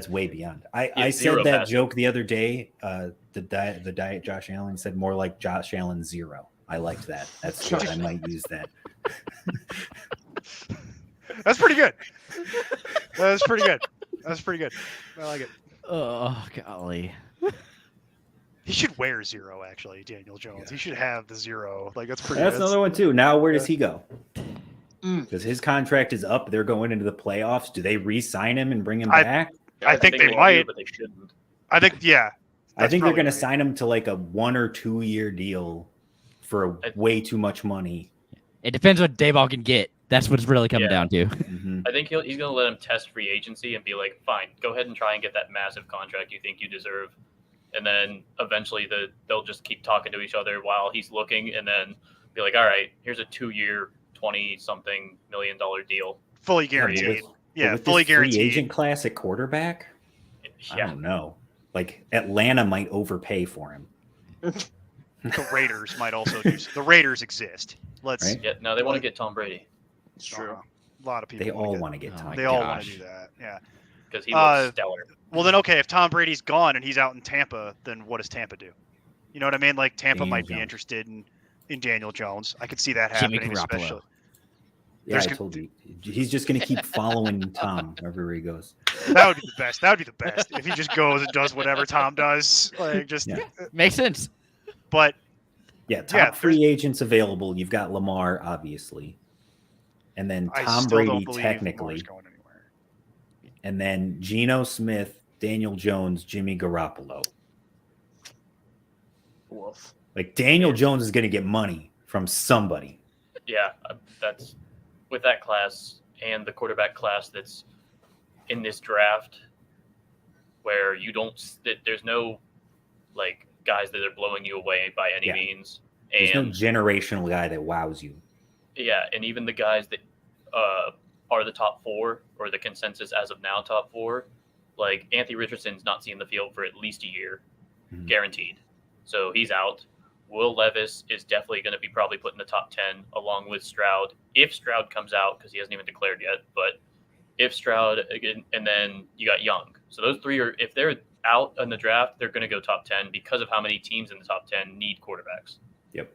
way beyond. I zero said that passing. joke the other day. The diet Josh Allen said more like Josh Allen 0. I liked that. That's good. I might use that. That's pretty good. That's pretty good. That's pretty good. I like it. Oh, golly. He should wear 0, actually, Daniel Jones. Yeah. He should have the 0. Like, that's pretty That's good. another one too. Now where does he go? Mm. Because his contract is up. They're going into the playoffs. Do they re-sign him and bring him I- back? I think they will might. do, but they shouldn't. I think, yeah. I That's think they're probably going to right. sign him to like a 1 or 2 year deal for way too much money. It depends what Dayball can get. That's what it's really coming Yeah. down to. Mhm. I think he's going to let him test free agency and be like, fine, go ahead and try and get that massive contract you think you deserve. And then eventually they'll just keep talking to each other while he's looking, and then be like, all right, here's a 2-year, $20-something million deal. Fully Yeah, but guaranteed. with- Yeah, but with fully this free guaranteed. agent class at quarterback, I Yeah, don't know. Like Atlanta might overpay for him, The Raiders might also do. The Raiders exist. Let's. Right? yeah. No, they want to get Tom Brady It's true. A lot of people. they all get, want to get Oh Tom. my They all want to gosh. do that. Yeah. because he looks Uh, stellar. Well, then okay. If Tom Brady's gone and he's out in Tampa, then what does Tampa do? You know what I mean? Like Tampa Daniel might be Jones. interested in Daniel Jones. I could see that Jimmy happening, Garoppolo. especially. Yeah, I There's- told you. He's just going to keep following Tom wherever he goes. That would be the best. That would be the best if he just goes and does whatever Tom does. Like just. Yeah. Makes sense. But Yeah, top Yeah, free agents available. You've got Lamar, obviously, and then I Tom still Brady, don't believe technically, Lamar's going anywhere. and then Geno Smith, Daniel Jones, Jimmy Garoppolo. Woof. Like Daniel Jones is going to get money from somebody. Yeah, that's with that class and the quarterback class that's in this draft, where you don't, there's no like guys that are blowing you away by any Yeah. means, There's no and generational guy that wows you. yeah, and even the guys that are the top 4 or the consensus as of now top 4, like Anthony Richardson's not seeing the field for at least a year, Mhm. guaranteed. So he's out. Will Levis is definitely going to be probably put in the top 10 along with Stroud. If Stroud comes out, because he hasn't even declared yet, but if Stroud, again, and then you got Young. So those three are, if they're out in the draft, they're going to go top 10 because of how many teams in the top 10 need quarterbacks. Yep.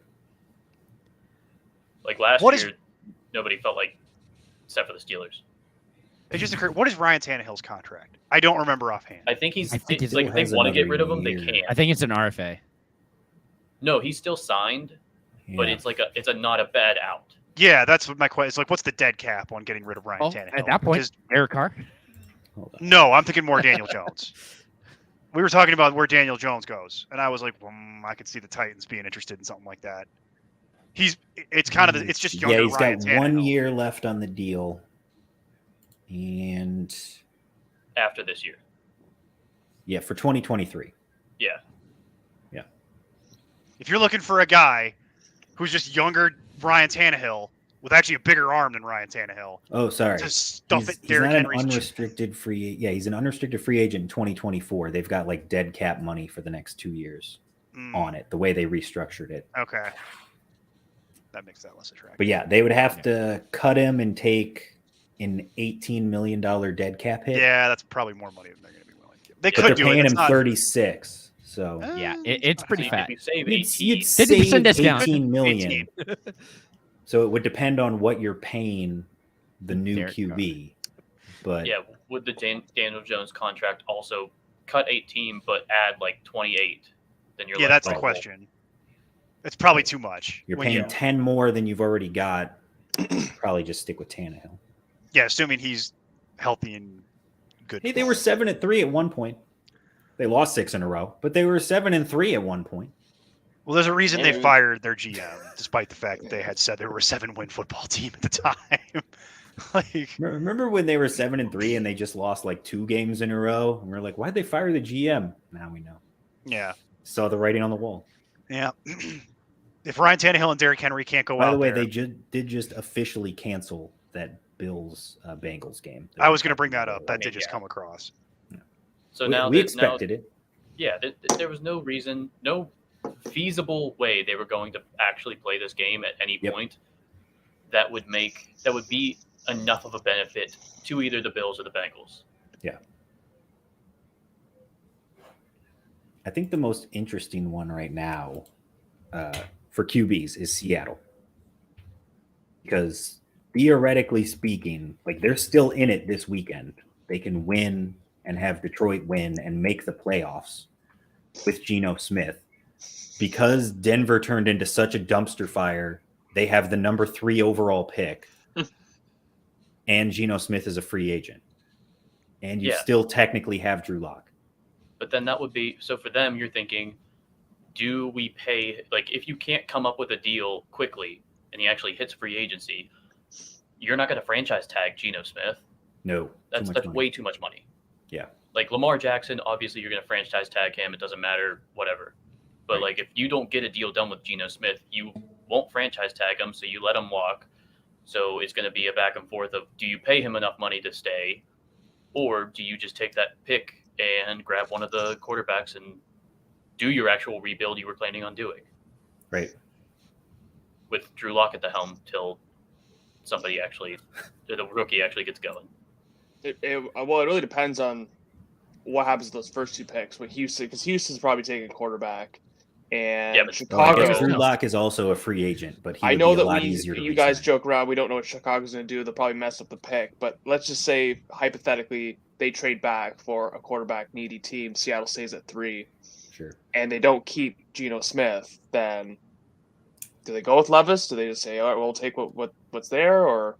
Like last What year, nobody felt like, except for the Steelers. It just occurred. What is Ryan Tannehill's contract? I don't remember offhand. I think he's I think it's he like if they has want to get another rid of him, they year. can. I think it's an RFA. No, he's still signed, but Yeah. it's like it's a not a bad out. Yeah, that's what my question is. Like, what's the dead cap on getting rid of Ryan Tannehill? At that point, Because- Derek Carr. Hold on. no, I'm thinking more Daniel Jones. We were talking about where Daniel Jones goes, and I was like, I could see the Titans being interested in something like that. It's kind of, it's just younger Yeah, he's Ryan got Tannehill. 1 year left on the deal, and After this year. yeah, for 2023. Yeah. If you're looking for a guy who's just younger Ryan Tannehill with actually a bigger arm than Ryan Tannehill, Oh, sorry. to stuff He's it Derrick not an Henry's unrestricted free. Yeah, he's an unrestricted free agent in 2024. They've got like dead cap money for the next 2 years on it. The way they restructured it. Okay, that makes that less attractive. But yeah, they would have to cut him and take an $18 million dead cap hit. Yeah, that's probably more money than they're going to be willing to give. They but could they're do it. paying It's him not, 36. So Yeah, it's pretty So fat. if you save you'd 18, 50% save discount. 18 million. 18. So it would depend on what you're paying the new Derek QB. But yeah, would the Daniel Jones contract also cut 18 but add like 28? Then you're Yeah, like, that's the oh, question. It's probably too much. you're when paying you- 10 more than you've already got. Probably just stick with Tannehill. Yeah, assuming he's healthy and good. Hey, they were 7-3 at one point. They lost 6 in a row, but they were 7-3 at one point. Well, there's a reason they Yeah. fired their GM, despite the fact that they had said they were a 7-win football team at the time. Like, Remember when they were 7-3 and they just lost like 2 games in a row? And we're like, why'd they fire the GM? Now we know. yeah, Saw the writing on the wall. yeah. If Ryan Tannehill and Derrick Henry can't go By out the way, there, they did just officially cancel that Bills Bengals game. I was going to bring that up. That did just Yeah. come across. So we, now we that- expected it. Yeah, there was no reason, no feasible way they were going to actually play this game at any Yep. point that would be enough of a benefit to either the Bills or the Bengals. I think the most interesting one right now for QBs is Seattle. Because theoretically speaking, like they're still in it this weekend. They can win and have Detroit win and make the playoffs with Geno Smith. Because Denver turned into such a dumpster fire, they have the number 3 overall pick. And Geno Smith is a free agent. And you Yeah. still technically have Drew Lock. But then that would be so for them. You're thinking, do we pay? Like, if you can't come up with a deal quickly and he actually hits free agency, you're not going to franchise tag Geno Smith. No. That's way too much money. Yeah. Like Lamar Jackson, obviously you're going to franchise tag him. It doesn't matter, whatever. But Right. like if you don't get a deal done with Geno Smith, you won't franchise tag him, so you let him walk. So it's going to be a back and forth of do you pay him enough money to stay, or do you just take that pick and grab one of the quarterbacks and do your actual rebuild you were planning on doing Right. with Drew Lock at the helm till somebody actually, the rookie actually gets going. It really depends on what happens with those first 2 picks with Houston, because Houston's probably taking a quarterback, and Yeah, but Well, I Chicago. guess Drew Lock is also a free agent, but he I would know be a that lot easier to you guys re-sign. joke around. We don't know what Chicago's going to do. They'll probably mess up the pick. But let's just say hypothetically they trade back for a quarterback needy team. Seattle stays at 3, Sure. and they don't keep Geno Smith. Then do they go with Levis? Do they just say, all right, we'll take what's there? Or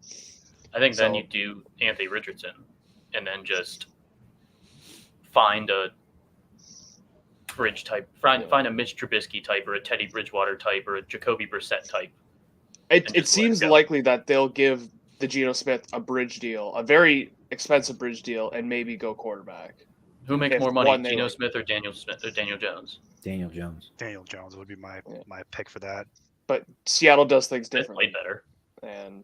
I think then So- you do Anthony Richardson and then just find a bridge type, find a Mitch Trubisky type or a Teddy Bridgewater type or a Jacoby Brissett type. it And just let it seems go. likely that they'll give the Geno Smith a bridge deal, a very expensive bridge deal, and maybe go quarterback. Who makes If more money, one they Geno like. Smith or Daniel Jones? Daniel Jones. Daniel Jones would be my Yeah. my pick for that. But Seattle does things Smith differently. played better. And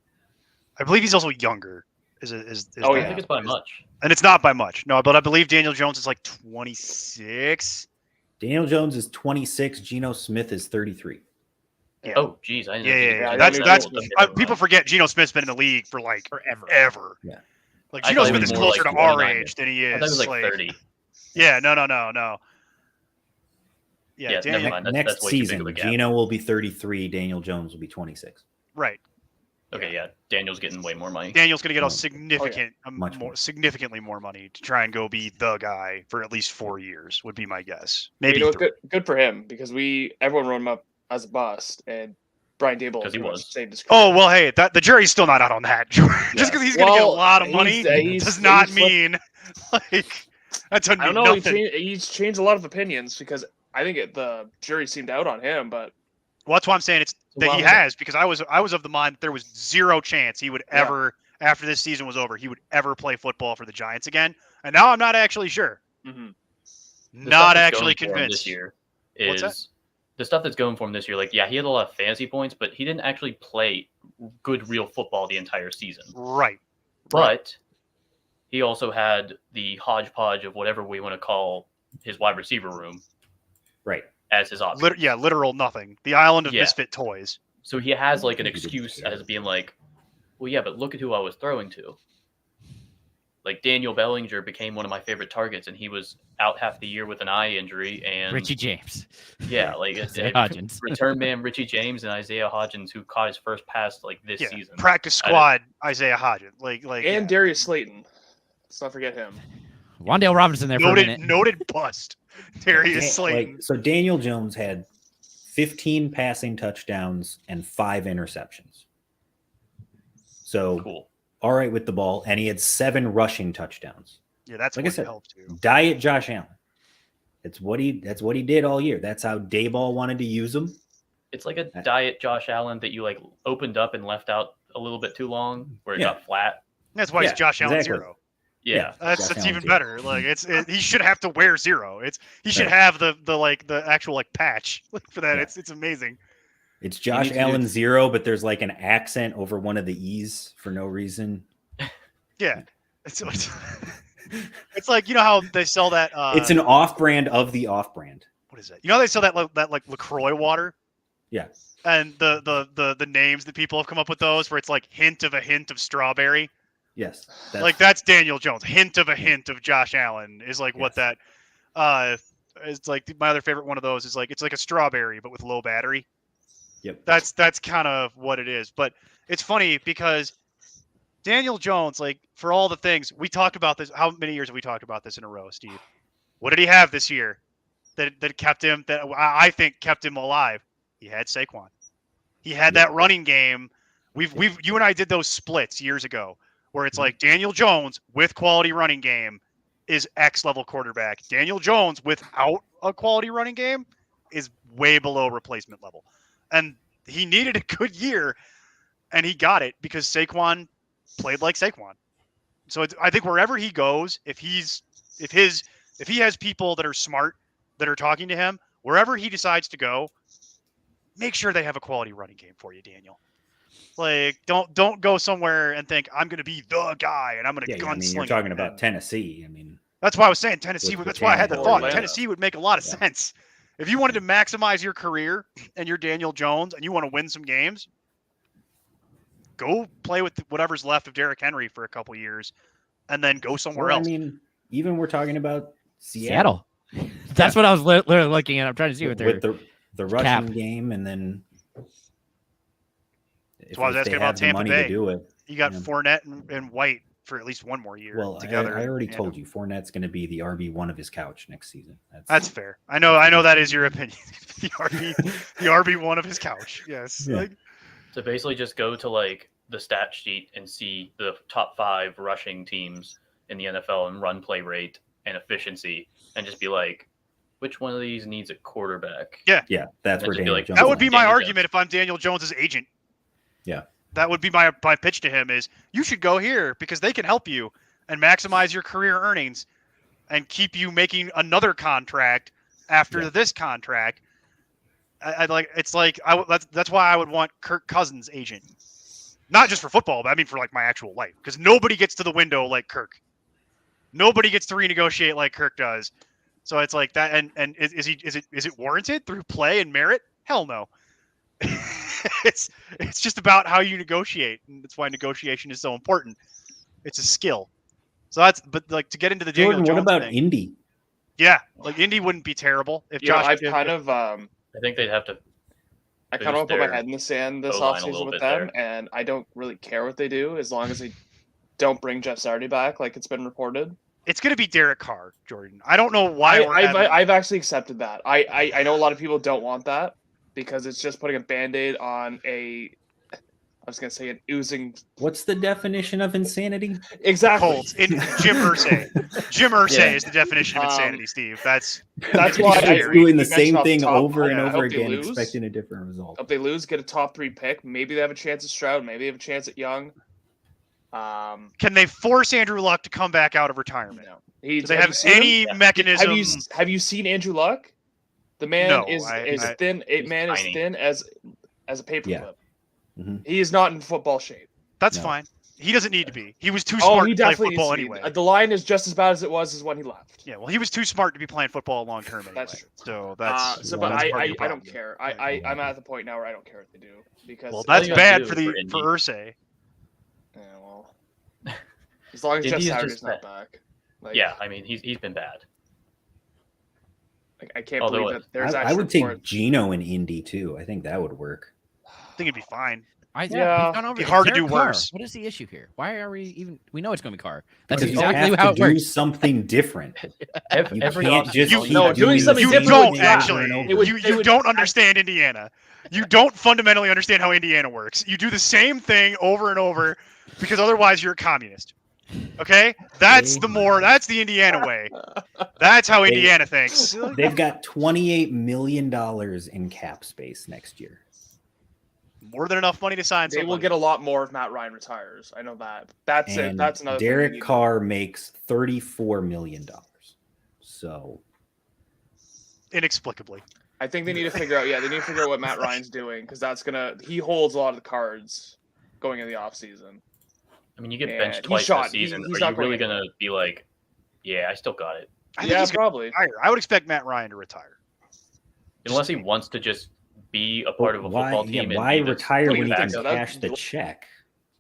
I believe he's also younger. Is Oh, I yeah. think it's by much. And it's not by much. No, but I believe Daniel Jones is like 26. Daniel Jones is 26. Geno Smith is 33. Yeah. Oh, geez. I didn't know Yeah, he yeah, was yeah. I That's knew that's that was- people forget Geno Smith's been in the league for like Forever. Yeah. Like I Geno thought he Smith was is more closer like to our 29. age than he is. I thought he was like 30. Yeah, no. Yeah, Yeah, Daniel, never mind. That's Next way too big season, of a gap. Geno will be 33. Daniel Jones will be 26. right. Okay, yeah. Daniel's getting way more money. Daniel's going to get Oh, a significant, Much more. significantly more money to try and go be the guy for at least 4 years. Would be my guess. You Maybe know what, 3. good for him because everyone wrote him up as a bust, and Brian Dable 'Cause he pretty much was. saved his career. Oh well, hey, the jury's still not out on that. Just because he's going to get a Well, lot of money he's- does not he's flipped- mean like that's I don't know. nothing. He's changed a lot of opinions because I think the jury seemed out on him, but Well, that's why I'm saying it's that Well, he has, because I was of the mind that there was zero chance he would Yeah. ever, after this season was over, he would ever play football for the Giants again. And now I'm not actually sure. mhm. The Not stuff that's actually going for him convinced. This year What's that? is the stuff that's going for him this year. Like, yeah, he had a lot of fantasy points, but he didn't actually play good, real football the entire season. Right. But he also had the hodgepodge of whatever we want to call his wide receiver room Right. as his option. Literal nothing. The island of Yeah. misfit toys. So he has like an He didn't excuse care. as being like, well, yeah, but look at who I was throwing to. Like Daniel Bellinger became one of my favorite targets, and he was out half the year with an eye injury. And Richie James. yeah, like Isaiah Hodgins. return man Richie James and Isaiah Hodgins, who caught his first pass like this Yeah. season. Practice squad Isaiah Hodgins. Like And yeah. Darius Slayton. Let's not forget him. Wandale Robinson there for a minute. noted bust. Darius Dan- Slayton. so Daniel Jones had 15 passing touchdowns and 5 interceptions. So Cool. all right with the ball, and he had 7 rushing touchdowns. Yeah, that's Like I what said, helped too. Diet Josh Allen. That's what he did all year. That's how Dayball wanted to use him. It's like a diet Josh Allen that you like opened up and left out a little bit too long, where it Yeah. got flat. That's why Yeah, it's Josh Allen exactly. 0. Yeah. That's Josh even Allen better. Like he should have to wear 0. He should Right. have the actual patch for that. Yeah. It's amazing. It's Josh needs to do- Allen 0, but there's like an accent over one of the E's for no reason. Yeah. It's it's like, you know how they sell that It's an off-brand of the off-brand. what is it? You know how they sell that like LaCroix water? Yeah. And the names that people have come up with those where it's like hint of strawberry. Yes. Like that's Daniel Jones. Hint of Josh Allen is like what that it's like my other favorite one of those is like it's like a strawberry but with low battery. Yep. That's kind of what it is. But it's funny because Daniel Jones, like for all the things we talked about this, how many years have we talked about this in a row, Steve? What did he have this year that kept him that I think kept him alive? He had Saquon. He had that running game. You and I did those splits years ago where it's like Daniel Jones with quality running game is X level quarterback. Daniel Jones without a quality running game is way below replacement level. And he needed a good year and he got it because Saquon played like Saquon. So I think wherever he goes, if he has people that are smart that are talking to him, wherever he decides to go, make sure they have a quality running game for you, Daniel. Like don't go somewhere and think I'm going to be the guy and I'm going to Yeah, gunsling. I mean, you're talking it. about And Tennessee. I mean, that's why I was saying Tennessee. With That's why I had the Tannehill, thought. Atlanta. Tennessee would make a lot of Yeah. sense. If you wanted to maximize your career and you're Daniel Jones and you want to win some games, go play with whatever's left of Derrick Henry for a couple years, and then go somewhere well, I else. mean, even we're talking about Seattle. That's what I was literally looking at. I'm trying to see what they're. with the rushing cap. game, and then if, why I was if asking they about have the Tampa money Bay. to do it. You got Yeah. Fournette and White for at least one more year Well, together. I already and- told you, Fournette's going to be the RB1 of his couch next season. That's fair. I know that is your opinion. the RB1 of his couch. Yes. Yeah. Like, To basically just go to like the stat sheet and see the top 5 rushing teams in the NFL and run play rate and efficiency, and just be like, which one of these needs a quarterback? yeah, that's And where just be Daniel like, Jones. that would be lands. my Daniel argument if I'm Daniel Jones's agent. Yeah. That would be my pitch to him is you should go here because they can help you and maximize your career earnings and keep you making another contract after Yeah. this contract. That's why I would want Kirk Cousins' agent. Not just for football, but I mean for like my actual life. Because nobody gets to the window like Kirk. Nobody gets to renegotiate like Kirk does. So it's like that, and is it warranted through play and merit? Hell no. it's just about how you negotiate, and that's why negotiation is so important. It's a skill. So but like to get into the Daniel Jordan, what Jones about thing, Indy? yeah, like Indy wouldn't be terrible if Josh. I've kind of I think they'd have to. I kind of boost put my their head in the sand this O-line a offseason little with bit them, and I don't really care what they do as long as they don't bring Jeff Saturday back, like it's been reported. It's going to be Derek Carr, Jordan. I don't know why. I've actually accepted that. I know a lot of people don't want that because it's just putting a Band-Aid on I was gonna say an oozing. What's the definition of insanity? Exactly. Colts in Jim Irsay. Jim Irsay Yeah. is the definition of insanity, Steve. That's why He's I doing the you mentioned same off the thing top, over and I over hope they again, lose. expecting a different result. Hope they lose, get a top 3 pick. Maybe they have a chance at Stroud. Maybe they have a chance at Young. can they force Andrew Luck to come back out of retirement? No. Do they have any mechanism? Have you seen Andrew Luck? The man No, is I- thin. he's Man is tiny. thin as a paperclip. Yeah. Mhm. He is not in football shape. That's No. fine. He doesn't need to be. He was too Oh, smart he to play definitely football needs to be. anyway. The line is just as bad as it was when he left. Yeah, well, he was too smart to be playing football long term anyway. That's true. So that's But that's part of I the don't problem. care. I'm at the point now where I don't care what they do because Well, all that's you gotta bad do for for the Indy- for Ursay. yeah, well, as long as Jeff Indy is Saturday's just not back. Like, Yeah, I mean he's been bad. I can't Although believe that there's I actually would take reports- Gino in Indy too. I think that would work. I think it'd be fine. Yeah. he's gone over Be it. hard to Derek do Carr. worse. What is the issue here? Why are we even? We know it's going to be Carr. That's Because you exactly have how to it do works. something different. Every You can't offseason, just You- keep no, doing the something You same different don't would thing actually. over and It would- over. You don't understand Indiana. You don't fundamentally understand how Indiana works. You do the same thing over and over because otherwise you're a communist. Okay? That's the Indiana way. That's how Indiana thinks. They've got $28 million in cap space next year. More than enough money to sign They will somebody. get a lot more if Matt Ryan retires. I know that. That's it. And That's another thing they Derek need. Carr makes $34 million. So Inexplicably. I think they need to figure out. Yeah, they need to figure out what Matt Ryan's doing because that's gonna. He holds a lot of the cards going into the offseason. I mean you get And benched he's twice shot. this season. He's Are not you really going gonna be like, yeah, I still got it? I think Yeah, he's gonna probably. retire. I would expect Matt Ryan to retire. Unless he wants to just be a part of a why, football team. why and be the retire when he can backup. cash the check?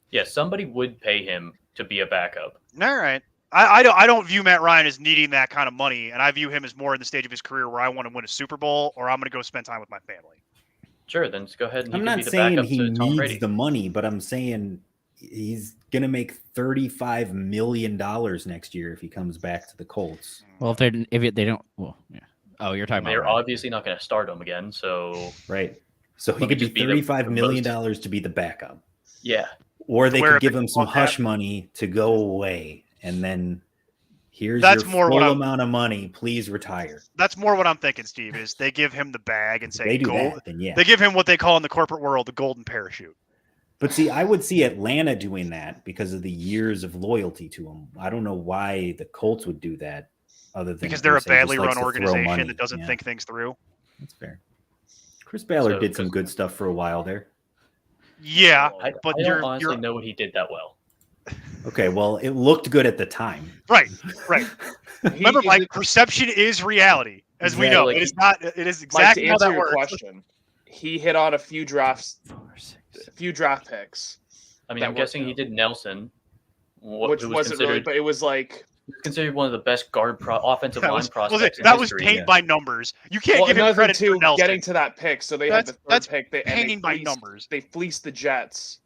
Yeah, somebody would pay him to be a backup. All right. I don't view Matt Ryan as needing that kind of money, and I view him as more in the stage of his career where I want to win a Super Bowl or I'm going to go spend time with my family. Sure, then just go ahead and I'm he can not be the saying backup he to Tom needs Brady. the money, but I'm saying he's going to make $35 million next year if he comes back to the Colts. Well, if they don't, well, yeah. Oh, you're talking about. They're Ryan. obviously not going to start him again, so Right. So he Let me could be just be the $35 million most- to be the backup. yeah. Or they Where could if give it him some won't hush happen. money to go away. And then here's That's your more full what I'm- amount of money. Please retire. That's more what I'm thinking, Steve, is they give him the bag and say, They do go. that, then yeah. They give him what they call in the corporate world the golden parachute. But see, I would see Atlanta doing that because of the years of loyalty to him. I don't know why the Colts would do that other than Because they're a Irsay just badly likes run to throw organization money. that doesn't Yeah, think things through. That's fair. Chris Ballard So, did some 'cause- good stuff for a while there. Yeah, I, but I you're don't honestly you're know what he did that well. Okay, well, it looked good at the time. right. Remember, He- Mike, perception is reality, as we know. Exactly. It is not. It is Mike, exactly to how answer that your works. question, he hit on a few draft picks, I mean, That I'm worked guessing he out. did Nelson, which who was wasn't really, considered, but it was like considered one of the best offensive That line was, prospects in that was history. paint yeah. by numbers. You can't well, give him another credit thing for too. Nelson. Getting to that pick, so they had the That's third pick. painting by fleeced, numbers. They fleeced the Jets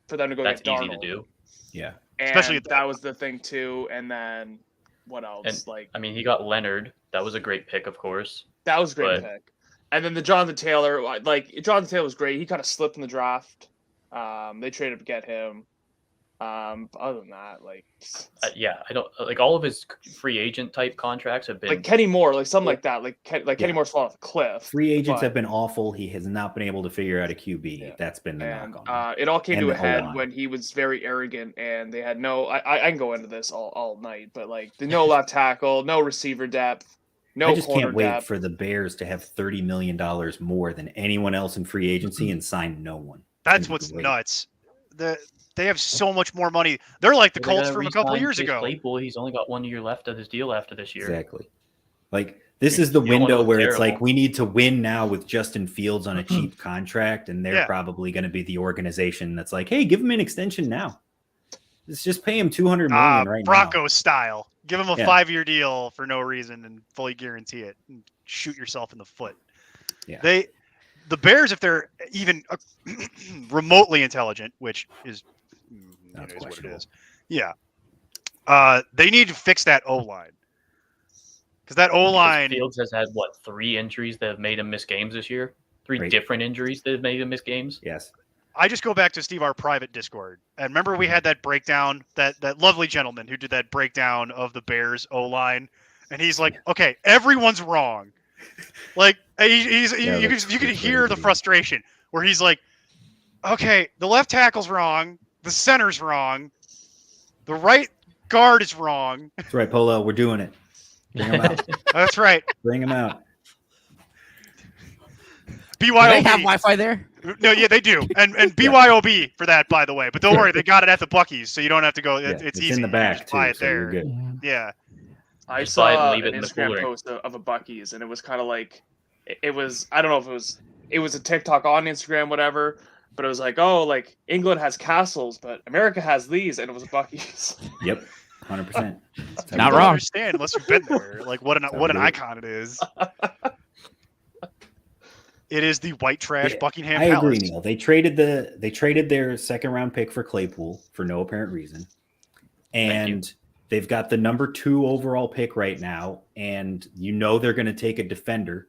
for them to go That's against easy to Darnold. do. Yeah. Especially And at that was the thing too. And then what else? And- like I mean, he got Leonard. That was a great pick, of course. that was a great but- pick. And then the Jonathan Taylor, Jonathan Taylor was great. He kind of slipped in the draft. They traded to get him. Other than that, Yeah, I don't like all of his free agent type contracts have been. like Kenny Moore, like something like that. Kenny Yeah. Moore's fallen off a cliff. Free agents But- have been awful. He has not been able to figure out a QB. Yeah. That's been the And knock on him. it all came And to a the head O-line. when he was very arrogant, and they had no. I can go into this all night, but no left tackle, no receiver depth, no I just corner can't wait depth. for the Bears to have $30 million more than anyone else in free agency and sign no one. That's It's gonna what's be great. nuts. They have so much more money. They're like the They're Colts gonna from a couple re-sign years Chase ago. Claypool. He's only got 1 year left of his deal after this year. Exactly. Like this is the You don't wanna window look where it's terrible. like we need to win now with Justin Fields on a cheap contract, and they're Yeah. probably going to be the organization that's like, hey, give him an extension now. Let's just pay him $200 million right Broncos style. Give him a Yeah. 5-year deal for no reason and fully guarantee it and shoot yourself in the foot. Yeah. The Bears, if they're even remotely intelligent, which is, That's is what it questionable. is. Yeah. They need to fix that O-line. Because that Because O-line, Fields has had what 3 injuries that have made him miss games this year. 3 Right. different injuries that have made him miss games. Yes. I just go back to Steve, our private Discord. And remember we had that breakdown, that lovely gentleman who did that breakdown of the Bears O-line. And he's like, okay, everyone's wrong. Like Yeah, you that's could hear the crazy. frustration where he's like, okay, the left tackle's wrong, the center's wrong, the right guard is wrong. That's right, Polo. We're doing it. Bring him out. That's right. Bring him out. Do they BYOB. have Wi-Fi there? No, yeah, they do, and BYOB for that, by the way. But don't worry, they got it at the Buc-ee's, so you don't have to go. Yeah, It's it's easy. in the You back just too, buy it so you're there. good. Yeah. I Just buy it and saw leave an it in the Instagram cooler. post of a Bucky's, and it was kind of like it was. I don't know if it was a TikTok on Instagram, whatever. But it was like, oh, like England has castles, but America has these, and it was a Bucky's. Yep. 100%. Not You don't wrong. understand unless you've been there. Like what an Sounds what an good. icon it is. It is the white trash Yeah, Buckingham I agree, Palace. Neil. They traded their second round pick for Claypool for no apparent reason. And they've got the number 2 overall pick right now. And they're going to take a defender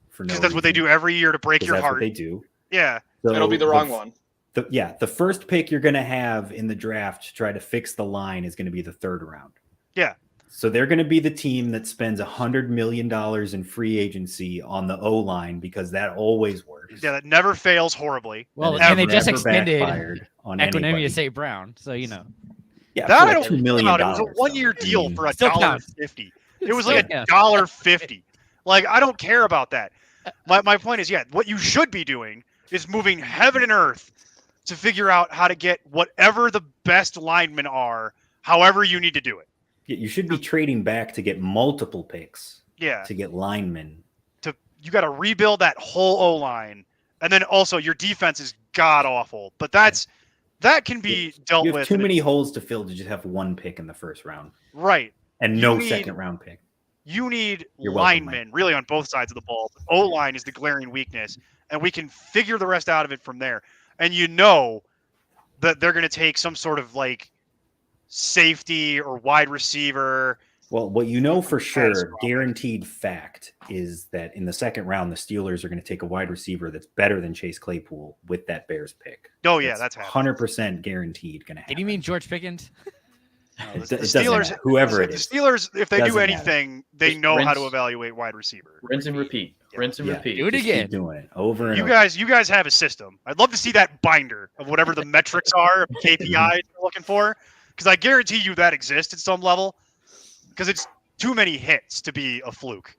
for no Because that's what they reason, do every year to break 'cause your that's what heart. they do. Yeah. So It'll be the wrong one. The first pick you're going to have in the draft to try to fix the line is going to be the 3rd round. Yeah. So they're going to be the team that spends $100 million in free agency on the O line because that always works. Yeah, that never fails horribly. Well, it's and they just never extended backfired on anybody. Equanimous St. Brown, so Yeah, That for I like don't $2 care million. about. It was a 1-year though. I deal mean, for Still counts. $1.50. It was like Yeah. $1.50. Like I don't care about that. My point is, yeah, what you should be doing is moving heaven and earth to figure out how to get whatever the best linemen are, however you need to do it. you should be trading back to get multiple picks Yeah. to get linemen. You got to rebuild that whole O line, and then also your defense is god awful. But that can be dealt You have with. too in a- many holes to fill to just have one pick in the first round right. and You no need- second round pick. You need You're welcome, linemen really on both sides of the ball. O line is the glaring weakness, and we can figure the rest out of it from there. And that they're going to take some sort of like safety or wide receiver. Well, what you know for sure, Catastrophic. guaranteed fact, is that in the second round, the Steelers are going to take a wide receiver that's better than Chase Claypool with that Bears pick. Oh yeah, that's happening. 100% guaranteed going to happen. Did you mean George Pickens? No, It the doesn't Steelers, matter. Whoever it the is. Steelers, if they do Doesn't matter. anything, they Just know how to rinse- evaluate wide receiver. Rinse and repeat. Rinse and Yeah. repeat. Do it Just again. keep doing it over and You over. guys have a system. I'd love to see that binder of whatever the metrics are, KPIs you're looking for, because I guarantee you that exists at some level. Because it's too many hits to be a fluke.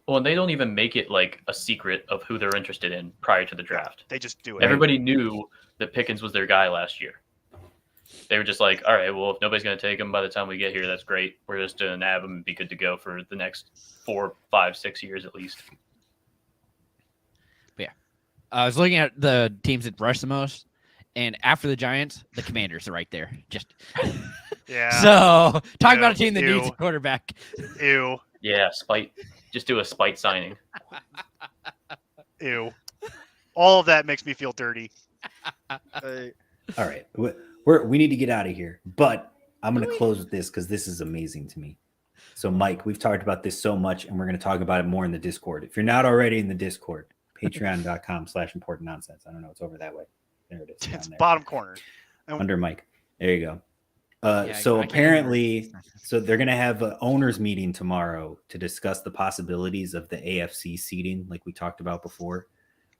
Well, and they don't even make it like a secret of who they're interested in prior to the draft. They just do it. Everybody knew that Pickens was their guy last year. They were just like, all right, well, if nobody's going to take him by the time we get here, that's great. We're just going to nab him and be good to go for the next 4, 5, 6 years at least. I was looking at the teams that rush the most, and after the Giants, the Commanders are right there. Just Yeah. so talk about a Ew, team that ew. needs a quarterback. Ew. Yeah, spite. Just do a spite signing. Ew. All of that makes me feel dirty. All right. We need to get out of here, but I'm going to close with this because this is amazing to me. So, Mike, we've talked about this so much, and we're going to talk about it more in the Discord. If you're not already in the Discord, patreon.com/important nonsense. I don't know. It's over that way. There it is. down It's there. bottom corner. Under Mike. There you go. Yeah, So I can't apparently, remember. so they're going to have an owners meeting tomorrow to discuss the possibilities of the AFC seating, like we talked about before.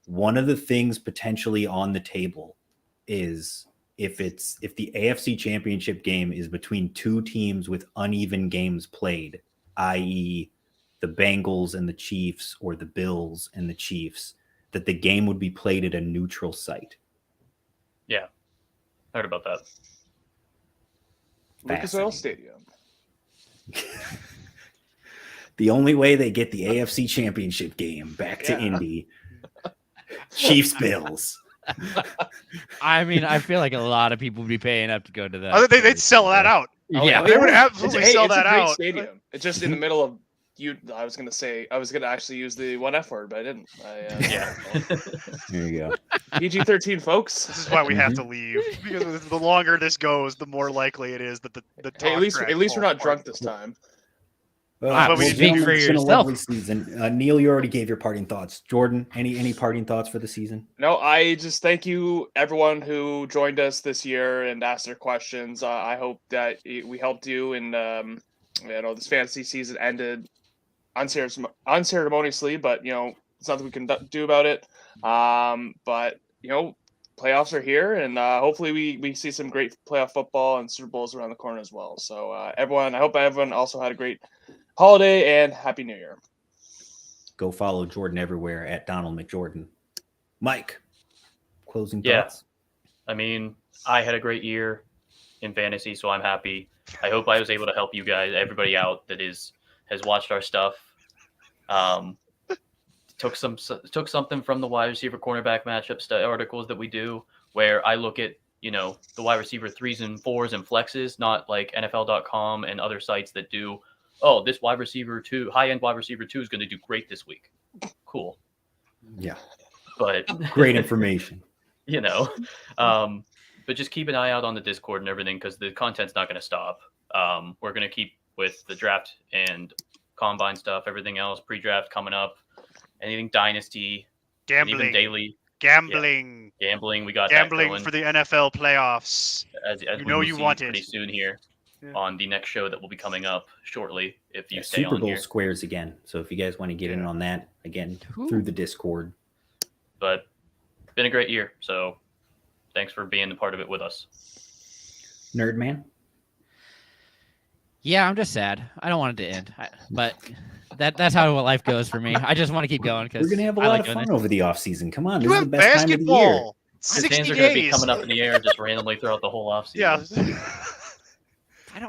One of the things potentially on the table is if the AFC championship game is between two teams with uneven games played, i.e. the Bengals and the Chiefs or the Bills and the Chiefs, that the game would be played at a neutral site. Yeah. Heard about that. Lucas Oil Fascinating. Stadium. The only way they get the AFC Championship game back to Indy, Chiefs Bills. I mean, I feel like a lot of people would be paying up to go to that. I think they'd sell that out. Yeah. They would absolutely sell that it's a great out. stadium. It's just in the middle of I was gonna actually use the one F word, but I didn't. Yeah. There you go. PG-13, folks. This is why we have to leave, because the longer this goes, the more likely it is that the Hey, at least we're not drunk this time. But we Well, speak gentlemen, for it's been a yourself. lovely season. Neil, you already gave your parting thoughts. Jordan, any parting thoughts for the season? No, I just thank you, everyone who joined us this year and asked their questions. I hope that we helped you, and this fantasy season ended unceremoniously, but there's nothing we can do about it. But playoffs are here, and hopefully we see some great playoff football and Super Bowls around the corner as well. So everyone, I hope everyone also had a great holiday and Happy New Year. Go follow Jordan everywhere at Donald McJordan. Mike, closing Yeah. thoughts? I mean, I had a great year in fantasy, so I'm happy. I hope I was able to help you guys, everybody out that has watched our stuff. Took something from the wide receiver cornerback matchup articles that we do, where I look at the wide receiver 3s and 4s and flexes, not like NFL.com and other sites that do. Oh, this wide receiver 2, high-end wide receiver 2 is going to do great this week. Cool. Yeah, But great information. But just keep an eye out on the Discord and everything, because the content's not going to stop. We're going to keep with the draft and combine stuff, everything else, pre-draft coming up, anything dynasty, and even Gambling, daily gambling, gambling. We got gambling that for the NFL playoffs. as you we know will you see want it. pretty soon here Yeah. on the next show that will be coming up shortly. If you stay Super on Bowl here, squares again. So if you guys want to get in Yeah. on that again Ooh. through the Discord, but been a great year. So thanks for being a part of it with us. Nerd Man. Yeah, I'm just sad. I don't want it to end, but that's how life goes for me. I just want to keep going because We're gonna have a lot of fun over the off season. Come on, You this is have the best time of the year. basketball. The 60 fans are going to be days. coming up in the air just randomly throughout the whole offseason. Yeah.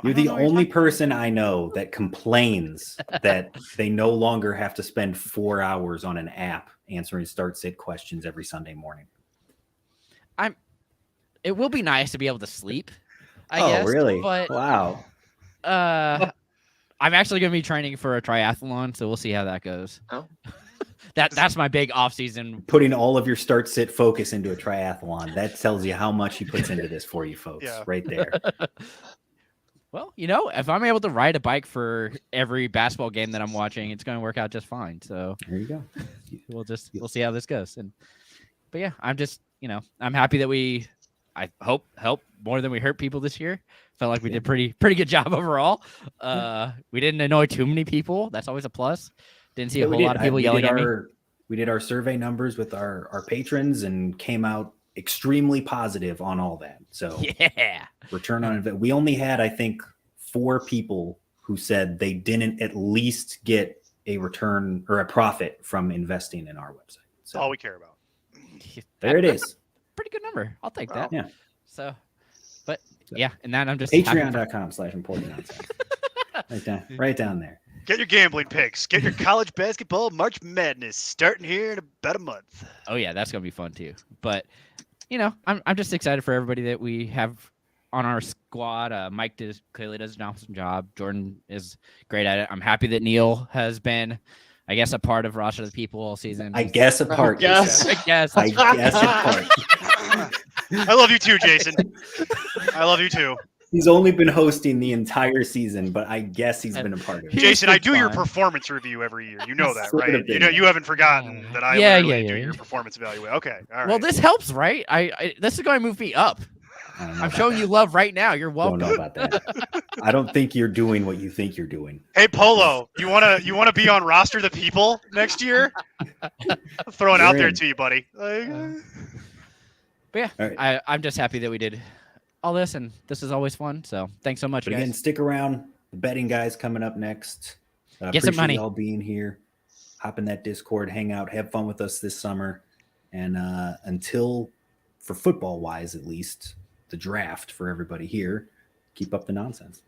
You're the only person I know that complains that they no longer have to spend 4 hours on an app answering start-sit questions every Sunday morning. It will be nice to be able to sleep. I Oh, guess, really? But Wow. I'm actually going to be training for a triathlon, so we'll see how that goes. Oh. That's my big off-season. Putting all of your start-sit focus into a triathlon, that tells you how much he puts into this for you folks, Yeah. right there. Well, if I'm able to ride a bike for every basketball game that I'm watching, it's going to work out just fine. So There you go. we'll see how this goes. But yeah, I'm just I'm happy that I hope help more than we hurt people this year. Felt like we did pretty good job overall. We didn't annoy too many people. That's always a plus. Didn't see a whole lot of people yelling at me. We did our survey numbers with our patrons and came out extremely positive on all that. So Yeah. return on investment. We only had, I think, 4 people who said they didn't at least get a return or a profit from investing in our website. That's So all we care about. there it is. Pretty good number. I'll take Wow. that. Yeah. So, but yeah, and that I'm just happy for- Patreon.com/important. Right down there. Get your gambling picks. Get your college basketball March Madness starting here in about a month. Oh yeah, that's gonna be fun too. But I'm just excited for everybody that we have on our squad. Mike clearly does an awesome job. Jordan is great at it. I'm happy that Neil has been, I guess, a part of Roster of the People all season. I guess a part. you Yes. said. I guess. I guess a part. I love you too, Jason. I love you too. He's only been hosting the entire season, but I guess he's been a part of it. He's Jason, I been do your fine. performance review every year. You know that, Sort right? of been. You haven't forgotten that I Yeah, literally yeah, do yeah. your performance evaluation. Okay, all right. Well, this helps, right? I this is going to move me up. I don't know I'm about showing that. you love right now. You're Don't welcome. know about that. I don't think you're doing what you think you're doing. Hey Polo, you wanna be on Roster the People next year? Throwing out You're there in. to you, buddy. But yeah, All right. I'm just happy that we did all this, and this is always fun. So thanks so much, But guys. again, stick around. The betting guys coming up next. Get some Appreciate money. y'all being here. Hop in that Discord, hang out, have fun with us this summer. And until, for football wise at least, the draft for everybody here, keep up the nonsense.